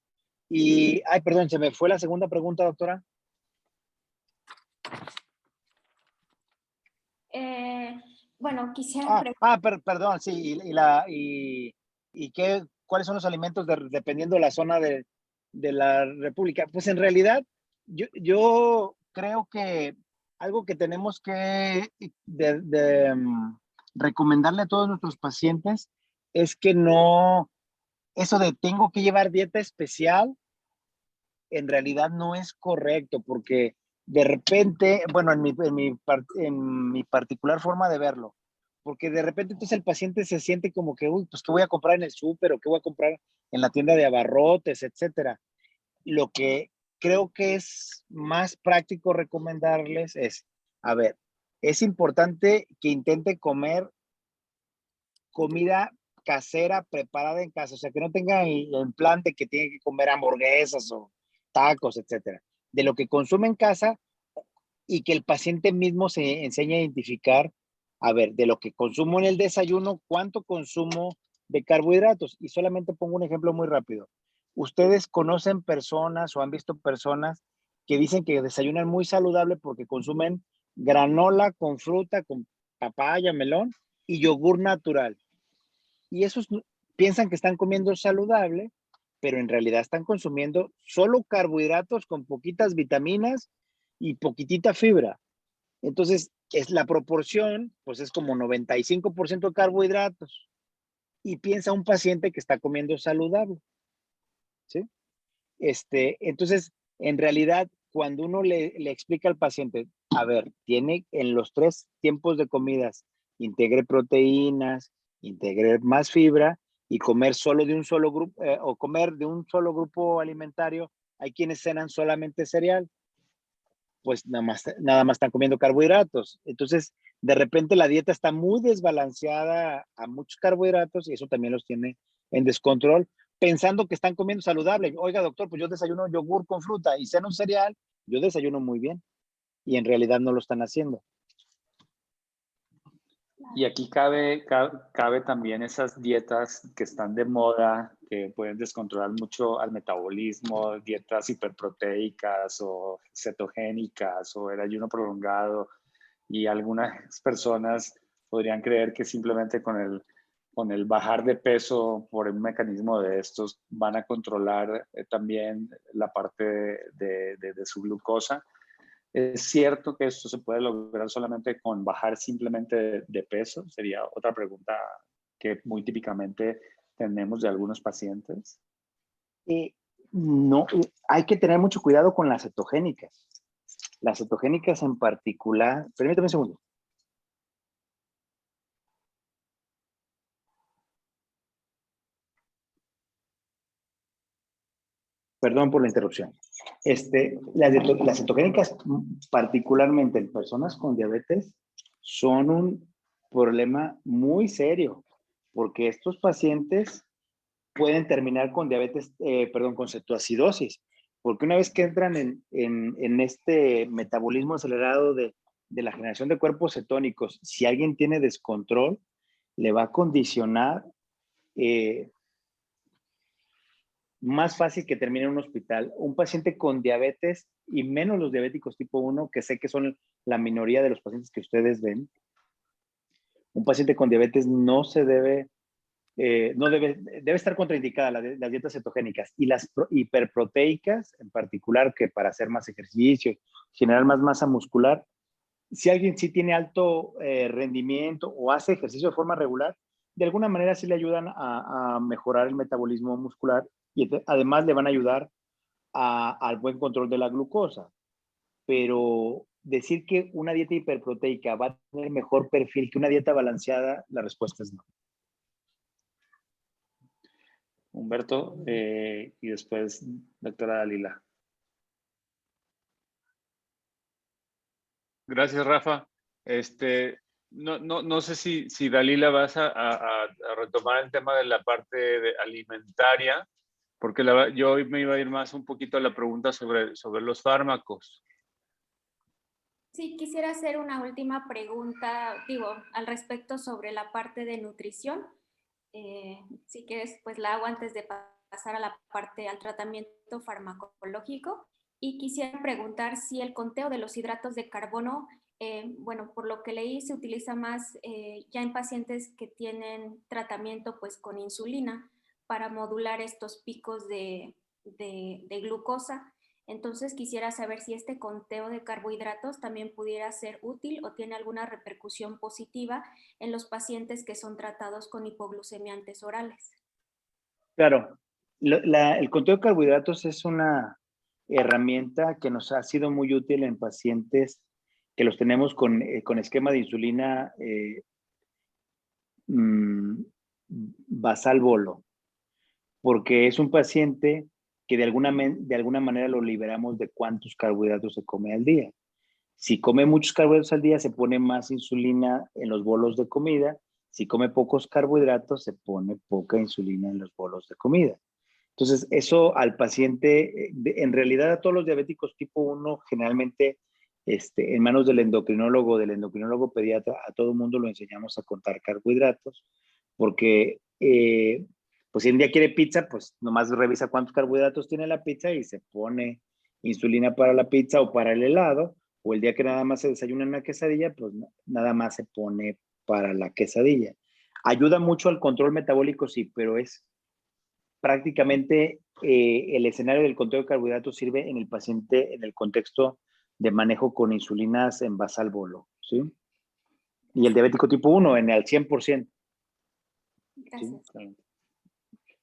Y, ay, perdón, se me fue la segunda pregunta, doctora. Bueno, quisiera... Perdón, sí, ¿cuáles son los alimentos dependiendo de la zona de la República? Pues en realidad, yo creo que algo que tenemos que recomendarle a todos nuestros pacientes es que no, eso de tengo que llevar dieta especial, en realidad no es correcto, porque de repente, bueno, en mi particular forma de verlo, porque de repente entonces el paciente se siente como que, uy, pues qué voy a comprar en el súper o qué voy a comprar en la tienda de abarrotes, etcétera. Lo que creo que es más práctico recomendarles es, a ver, es importante que intente comer comida casera preparada en casa, o sea, que no tengan el plan de que tienen que comer hamburguesas o tacos, etcétera. De lo que consume en casa y que el paciente mismo se enseñe a identificar, a ver, de lo que consumo en el desayuno, cuánto consumo de carbohidratos. Y solamente pongo un ejemplo muy rápido. ¿Ustedes conocen personas o han visto personas que dicen que desayunan muy saludable porque consumen granola con fruta, con papaya, melón y yogur natural? Y esos piensan que están comiendo saludable, pero en realidad están consumiendo solo carbohidratos con poquitas vitaminas y poquitita fibra. Entonces, es la proporción, pues es como 95% carbohidratos. Y piensa un paciente que está comiendo saludable, ¿sí? Entonces, en realidad, cuando uno le explica al paciente, a ver, tiene en los 3 tiempos de comidas, integre proteínas, integre más fibra y comer solo de un solo grupo, o comer de un solo grupo alimentario. Hay quienes cenan solamente cereal, pues nada más están comiendo carbohidratos. Entonces, de repente la dieta está muy desbalanceada a muchos carbohidratos y eso también los tiene en descontrol, pensando que están comiendo saludable. Oiga, doctor, pues yo desayuno yogur con fruta y ceno un cereal, yo desayuno muy bien. Y en realidad no lo están haciendo. Y aquí cabe también esas dietas que están de moda, que pueden descontrolar mucho al metabolismo, dietas hiperproteicas o cetogénicas o el ayuno prolongado. Y algunas personas podrían creer que simplemente con el bajar de peso por un mecanismo de estos van a controlar también la parte de su glucosa. ¿Es cierto que esto se puede lograr solamente con bajar simplemente de peso? Sería otra pregunta que muy típicamente tenemos de algunos pacientes. No, hay que tener mucho cuidado con las cetogénicas. Las cetogénicas en particular, permítame un segundo. Perdón por la interrupción. Las cetogénicas, particularmente en personas con diabetes, son un problema muy serio, porque estos pacientes pueden terminar con diabetes, con cetoacidosis, porque una vez que entran en este metabolismo acelerado de la generación de cuerpos cetónicos, si alguien tiene descontrol, le va a condicionar más fácil que termine en un hospital. Un paciente con diabetes, y menos los diabéticos tipo 1, que sé que son la minoría de los pacientes que ustedes ven, un paciente con diabetes no se debe, debe estar contraindicada las dietas cetogénicas y las hiperproteicas, en particular, que para hacer más ejercicio, generar más masa muscular. Si alguien sí tiene alto rendimiento o hace ejercicio de forma regular, de alguna manera sí le ayudan a mejorar el metabolismo muscular y además le van a ayudar al buen control de la glucosa. Pero decir que una dieta hiperproteica va a tener mejor perfil que una dieta balanceada, la respuesta es no. Humberto, y después doctora Dalila. Gracias, Rafa. No sé si Dalila vas a retomar el tema de la parte alimentaria, porque yo hoy me iba a ir más un poquito a la pregunta sobre los fármacos. Sí, quisiera hacer una última pregunta, al respecto sobre la parte de nutrición. Si quieres, pues la hago antes de pasar a la parte al tratamiento farmacológico. Y quisiera preguntar si el conteo de los hidratos de carbono, por lo que leí, se utiliza más ya en pacientes que tienen tratamiento pues con insulina para modular estos picos de glucosa. Entonces quisiera saber si este conteo de carbohidratos también pudiera ser útil o tiene alguna repercusión positiva en los pacientes que son tratados con hipoglucemiantes orales. Claro, el conteo de carbohidratos es una herramienta que nos ha sido muy útil en pacientes que los tenemos con esquema de insulina basal bolo, porque es un paciente que de alguna manera lo liberamos de cuántos carbohidratos se come al día. Si come muchos carbohidratos al día, se pone más insulina en los bolos de comida Si come pocos carbohidratos, se pone poca insulina en los bolos de comida. Entonces, eso al paciente, en realidad a todos los diabéticos tipo 1, generalmente en manos del endocrinólogo pediatra, a todo mundo lo enseñamos a contar carbohidratos, porque pues si un día quiere pizza, pues nomás revisa cuántos carbohidratos tiene la pizza y se pone insulina para la pizza o para el helado, o el día que nada más se desayuna una quesadilla, pues nada más se pone para la quesadilla. Ayuda mucho al control metabólico, sí, pero es prácticamente el escenario del conteo de carbohidratos sirve en el paciente en el contexto de manejo con insulinas en basal bolo, ¿sí? Y el diabético tipo 1 en el 100%. Gracias. ¿Sí?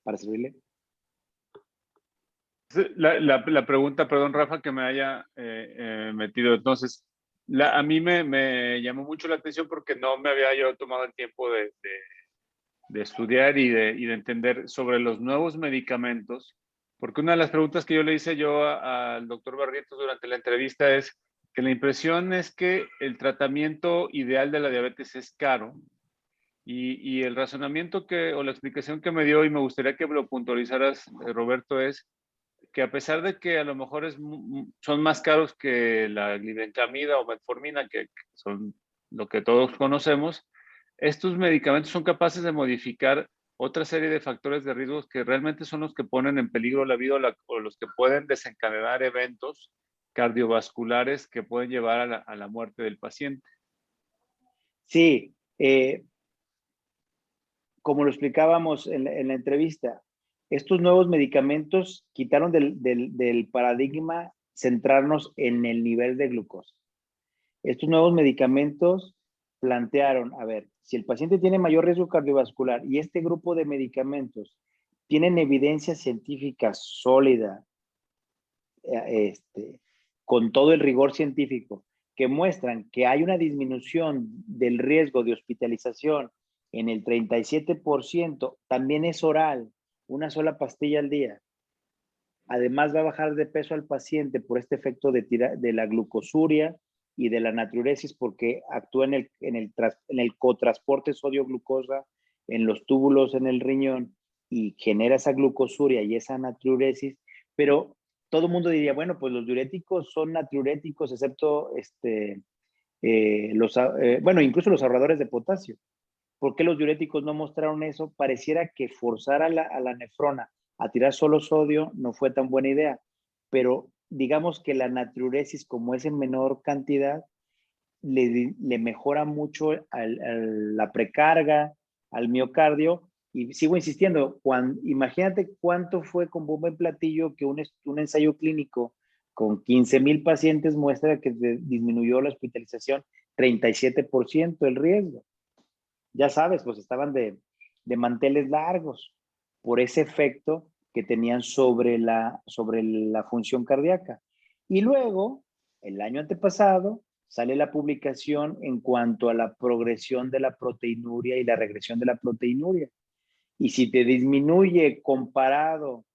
Para servirle. La pregunta, perdón, Rafa, que me haya metido. Entonces, a mí me llamó mucho la atención porque no me había yo tomado el tiempo de estudiar y de entender sobre los nuevos medicamentos, porque una de las preguntas que yo le hice yo al doctor Barrientos durante la entrevista es que la impresión es que el tratamiento ideal de la diabetes es caro, y el razonamiento o la explicación que me dio, y me gustaría que lo puntualizaras, Roberto, es que a pesar de que a lo mejor son más caros que la glibenclamida o metformina, que son lo que todos conocemos, estos medicamentos son capaces de modificar otra serie de factores de riesgo que realmente son los que ponen en peligro la vida o los que pueden desencadenar eventos cardiovasculares que pueden llevar a la muerte del paciente. Sí, como lo explicábamos en la entrevista, estos nuevos medicamentos quitaron del paradigma centrarnos en el nivel de glucosa. Estos nuevos medicamentos plantearon, a ver, si el paciente tiene mayor riesgo cardiovascular y este grupo de medicamentos tienen evidencia científica sólida, con todo el rigor científico, que muestran que hay una disminución del riesgo de hospitalización en el 37%, también es oral, una sola pastilla al día. Además va a bajar de peso al paciente por este efecto de la glucosuria y de la natriuresis, porque actúa en el cotransporte sodio-glucosa en los túbulos en el riñón y genera esa glucosuria y esa natriuresis. Pero todo el mundo diría, bueno, pues los diuréticos son natriuréticos, excepto bueno, incluso los ahorradores de potasio. ¿Por qué los diuréticos no mostraron eso? Pareciera que forzar a la nefrona a tirar solo sodio no fue tan buena idea, pero digamos que la natriuresis, como es en menor cantidad, le mejora mucho la precarga, al miocardio, y sigo insistiendo, imagínate cuánto fue con bomba en platillo que un ensayo clínico con 15,000 pacientes muestra que disminuyó la hospitalización 37% el riesgo. Ya sabes, pues estaban de manteles largos por ese efecto que tenían sobre la función cardíaca. Y luego, el año antepasado, sale la publicación en cuanto a la progresión de la proteinuria y la regresión de la proteinuria. Y si te disminuye comparado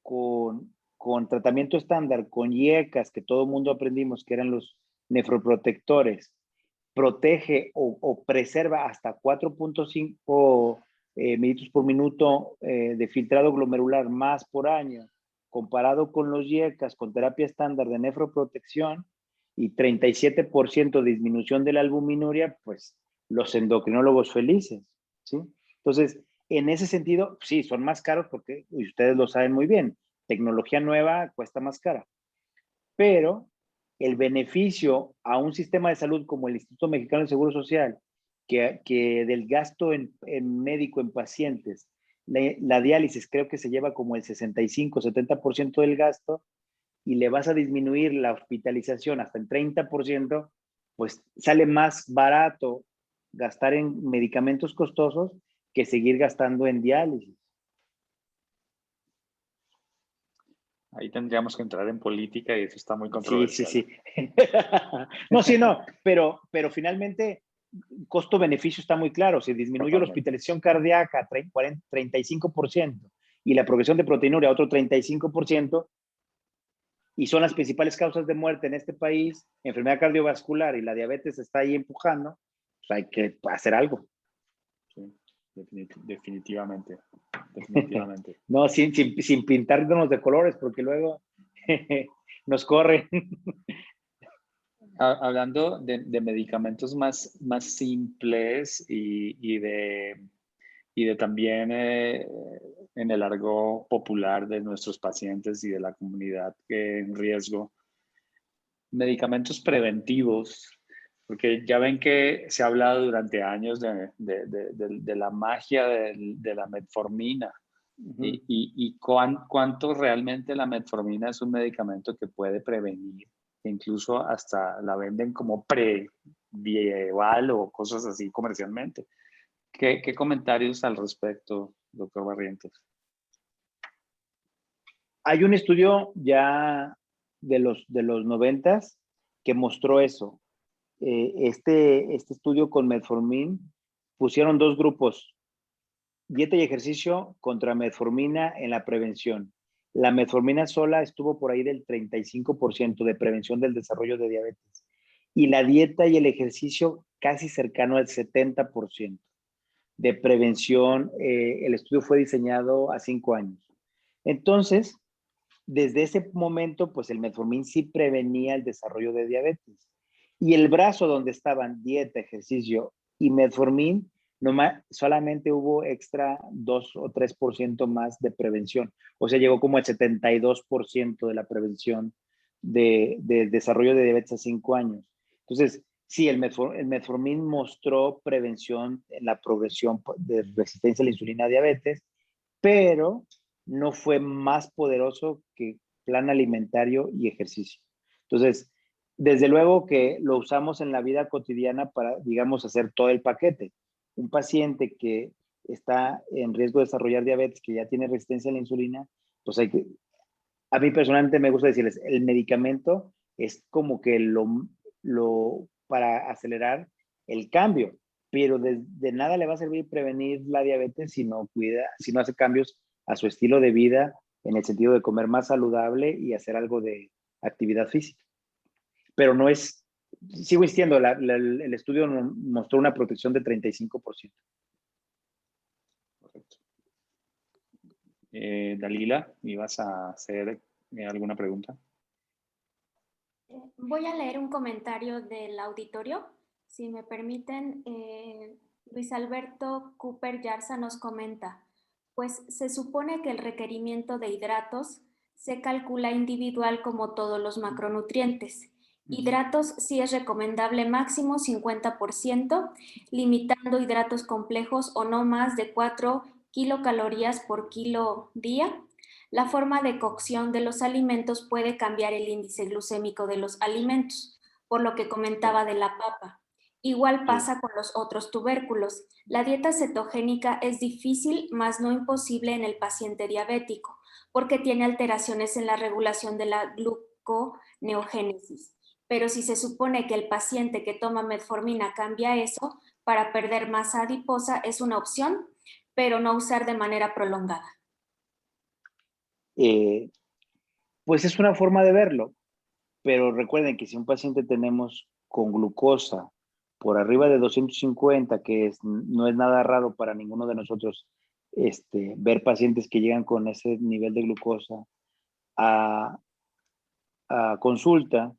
con tratamiento estándar, con IECAS, que todo el mundo aprendimos que eran los nefroprotectores, protege o preserva hasta 4.5 mililitros por minuto de filtrado glomerular más por año, comparado con los IECAS, con terapia estándar de nefroprotección y 37% de disminución de la albuminuria, pues los endocrinólogos felices, ¿sí? Entonces, en ese sentido, sí, son más caros porque ustedes lo saben muy bien, tecnología nueva cuesta más cara, pero el beneficio a un sistema de salud como el Instituto Mexicano del Seguro Social, que del gasto en médico en pacientes, la diálisis creo que se lleva como el 65-70% del gasto, y le vas a disminuir la hospitalización hasta el 30%, pues sale más barato gastar en medicamentos costosos que seguir gastando en diálisis. Ahí tendríamos que entrar en política y eso está muy controversial. Sí. No, pero finalmente costo-beneficio está muy claro. Si disminuye la hospitalización cardíaca 35% y la progresión de proteinuria otro 35%, y son las principales causas de muerte en este país, enfermedad cardiovascular y la diabetes está ahí empujando, pues hay que hacer algo. ¿Sí? Definitivamente, definitivamente. No, sin pintarnos de colores, porque luego nos corren. Hablando de medicamentos más simples y de también en el argot popular de nuestros pacientes y de la comunidad en riesgo, medicamentos preventivos, porque ya ven que se ha hablado durante años de la magia de la metformina. Y cuánto realmente la metformina es un medicamento que puede prevenir, que incluso hasta la venden como previeval o cosas así comercialmente. ¿Qué comentarios al respecto, doctor Barrientos? Hay un estudio ya de los 90s que mostró eso. Este estudio con metformin pusieron dos grupos, dieta y ejercicio contra metformina en la prevención. La metformina sola estuvo por ahí del 35% de prevención del desarrollo de diabetes y la dieta y el ejercicio casi cercano al 70% de prevención. El estudio fue diseñado a 5 años. Entonces, desde ese momento, pues el metformin sí prevenía el desarrollo de diabetes. Y el brazo donde estaban dieta, ejercicio y metformin, solamente hubo extra 2 o 3% más de prevención. O sea, llegó como al 72% de la prevención de desarrollo de diabetes a 5 años. Entonces, sí, el metformin mostró prevención en la progresión de resistencia a la insulina a diabetes, pero no fue más poderoso que plan alimentario y ejercicio. Entonces, desde luego que lo usamos en la vida cotidiana para, digamos, hacer todo el paquete. Un paciente que está en riesgo de desarrollar diabetes, que ya tiene resistencia a la insulina, pues a mí personalmente me gusta decirles, el medicamento es como que para acelerar el cambio, pero de nada le va a servir prevenir la diabetes si no hace cambios a su estilo de vida en el sentido de comer más saludable y hacer algo de actividad física. Pero no es, sigo insistiendo, el estudio mostró una protección de 35%. Correcto. Dalila, ¿ibas a hacer alguna pregunta? Voy a leer un comentario del auditorio. Si me permiten, Luis Alberto Cooper Yarza nos comenta, pues se supone que el requerimiento de hidratos se calcula individual como todos los macronutrientes. Hidratos sí es recomendable máximo 50%, limitando hidratos complejos o no más de 4 kilocalorías por kilo día. La forma de cocción de los alimentos puede cambiar el índice glucémico de los alimentos, por lo que comentaba de la papa. Igual pasa con los otros tubérculos. La dieta cetogénica es difícil, mas no imposible en el paciente diabético, porque tiene alteraciones en la regulación de la gluconeogénesis. Pero si se supone que el paciente que toma metformina cambia eso, para perder masa adiposa es una opción, pero no usar de manera prolongada. Pues es una forma de verlo, pero recuerden que si un paciente tenemos con glucosa por arriba de 250, que no es nada raro para ninguno de nosotros ver pacientes que llegan con ese nivel de glucosa a consulta,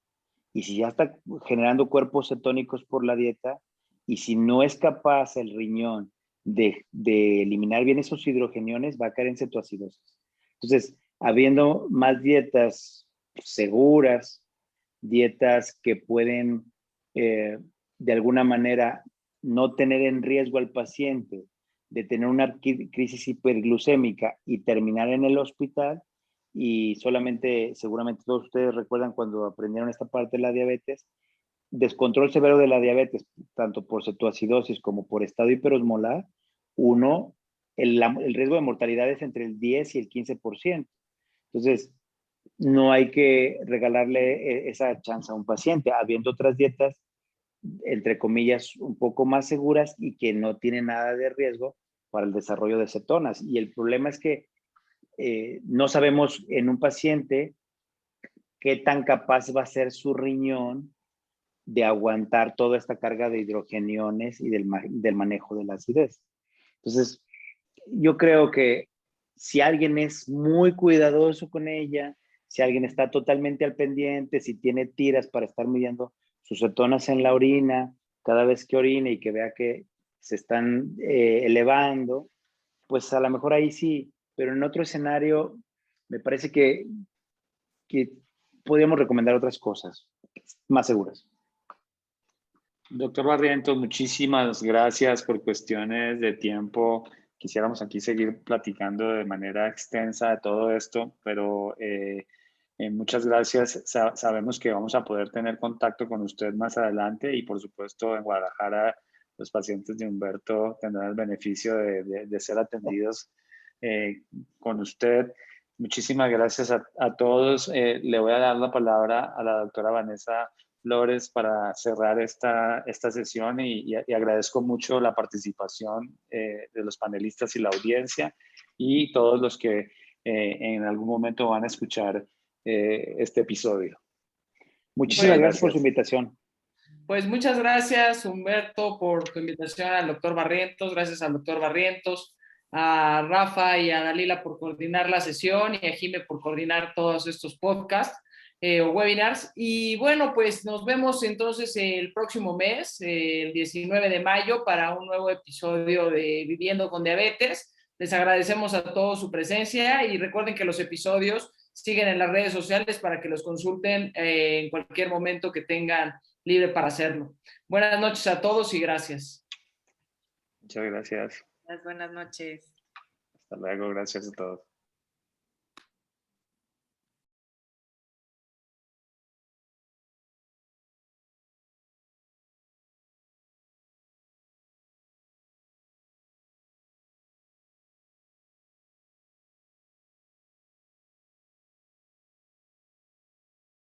y si ya está generando cuerpos cetónicos por la dieta, y si no es capaz el riñón de eliminar bien esos hidrogeniones, va a caer en cetoacidosis. Entonces, habiendo más dietas seguras, dietas que pueden de alguna manera no tener en riesgo al paciente de tener una crisis hiperglucémica y terminar en el hospital, y seguramente todos ustedes recuerdan cuando aprendieron esta parte de la diabetes, descontrol severo de la diabetes, tanto por cetoacidosis como por estado hiperosmolar, el riesgo de mortalidad es entre el 10 y el 15%. Entonces, no hay que regalarle esa chance a un paciente, habiendo otras dietas, entre comillas, un poco más seguras y que no tienen nada de riesgo para el desarrollo de cetonas. Y el problema es que no sabemos en un paciente qué tan capaz va a ser su riñón de aguantar toda esta carga de hidrogeniones y del manejo de la acidez. Entonces, yo creo que si alguien es muy cuidadoso con ella, si alguien está totalmente al pendiente, si tiene tiras para estar midiendo sus cetonas en la orina, cada vez que orine y que vea que se están elevando, pues a lo mejor ahí sí, pero en otro escenario me parece que podríamos recomendar otras cosas más seguras. Doctor Barrientos, muchísimas gracias por cuestiones de tiempo. Quisiéramos aquí seguir platicando de manera extensa de todo esto, pero muchas gracias. Sabemos que vamos a poder tener contacto con usted más adelante y por supuesto en Guadalajara los pacientes de Humberto tendrán el beneficio de ser atendidos con usted. Muchísimas gracias a todos. Le voy a dar la palabra a la doctora Vanessa Flores para cerrar esta sesión y agradezco mucho la participación de los panelistas y la audiencia y todos los que en algún momento van a escuchar este episodio. Muchísimas gracias por su invitación. Pues muchas gracias, Humberto, por tu invitación al doctor Barrientos. Gracias al doctor Barrientos, a Rafa y a Dalila por coordinar la sesión y a Jime por coordinar todos estos podcasts o webinars. Y bueno, pues nos vemos entonces el próximo mes, el 19 de mayo, para un nuevo episodio de Viviendo con Diabetes. Les agradecemos a todos su presencia y recuerden que los episodios siguen en las redes sociales para que los consulten en cualquier momento que tengan libre para hacerlo. Buenas noches a todos y gracias. Muchas gracias. Buenas noches. Hasta luego, gracias a todos.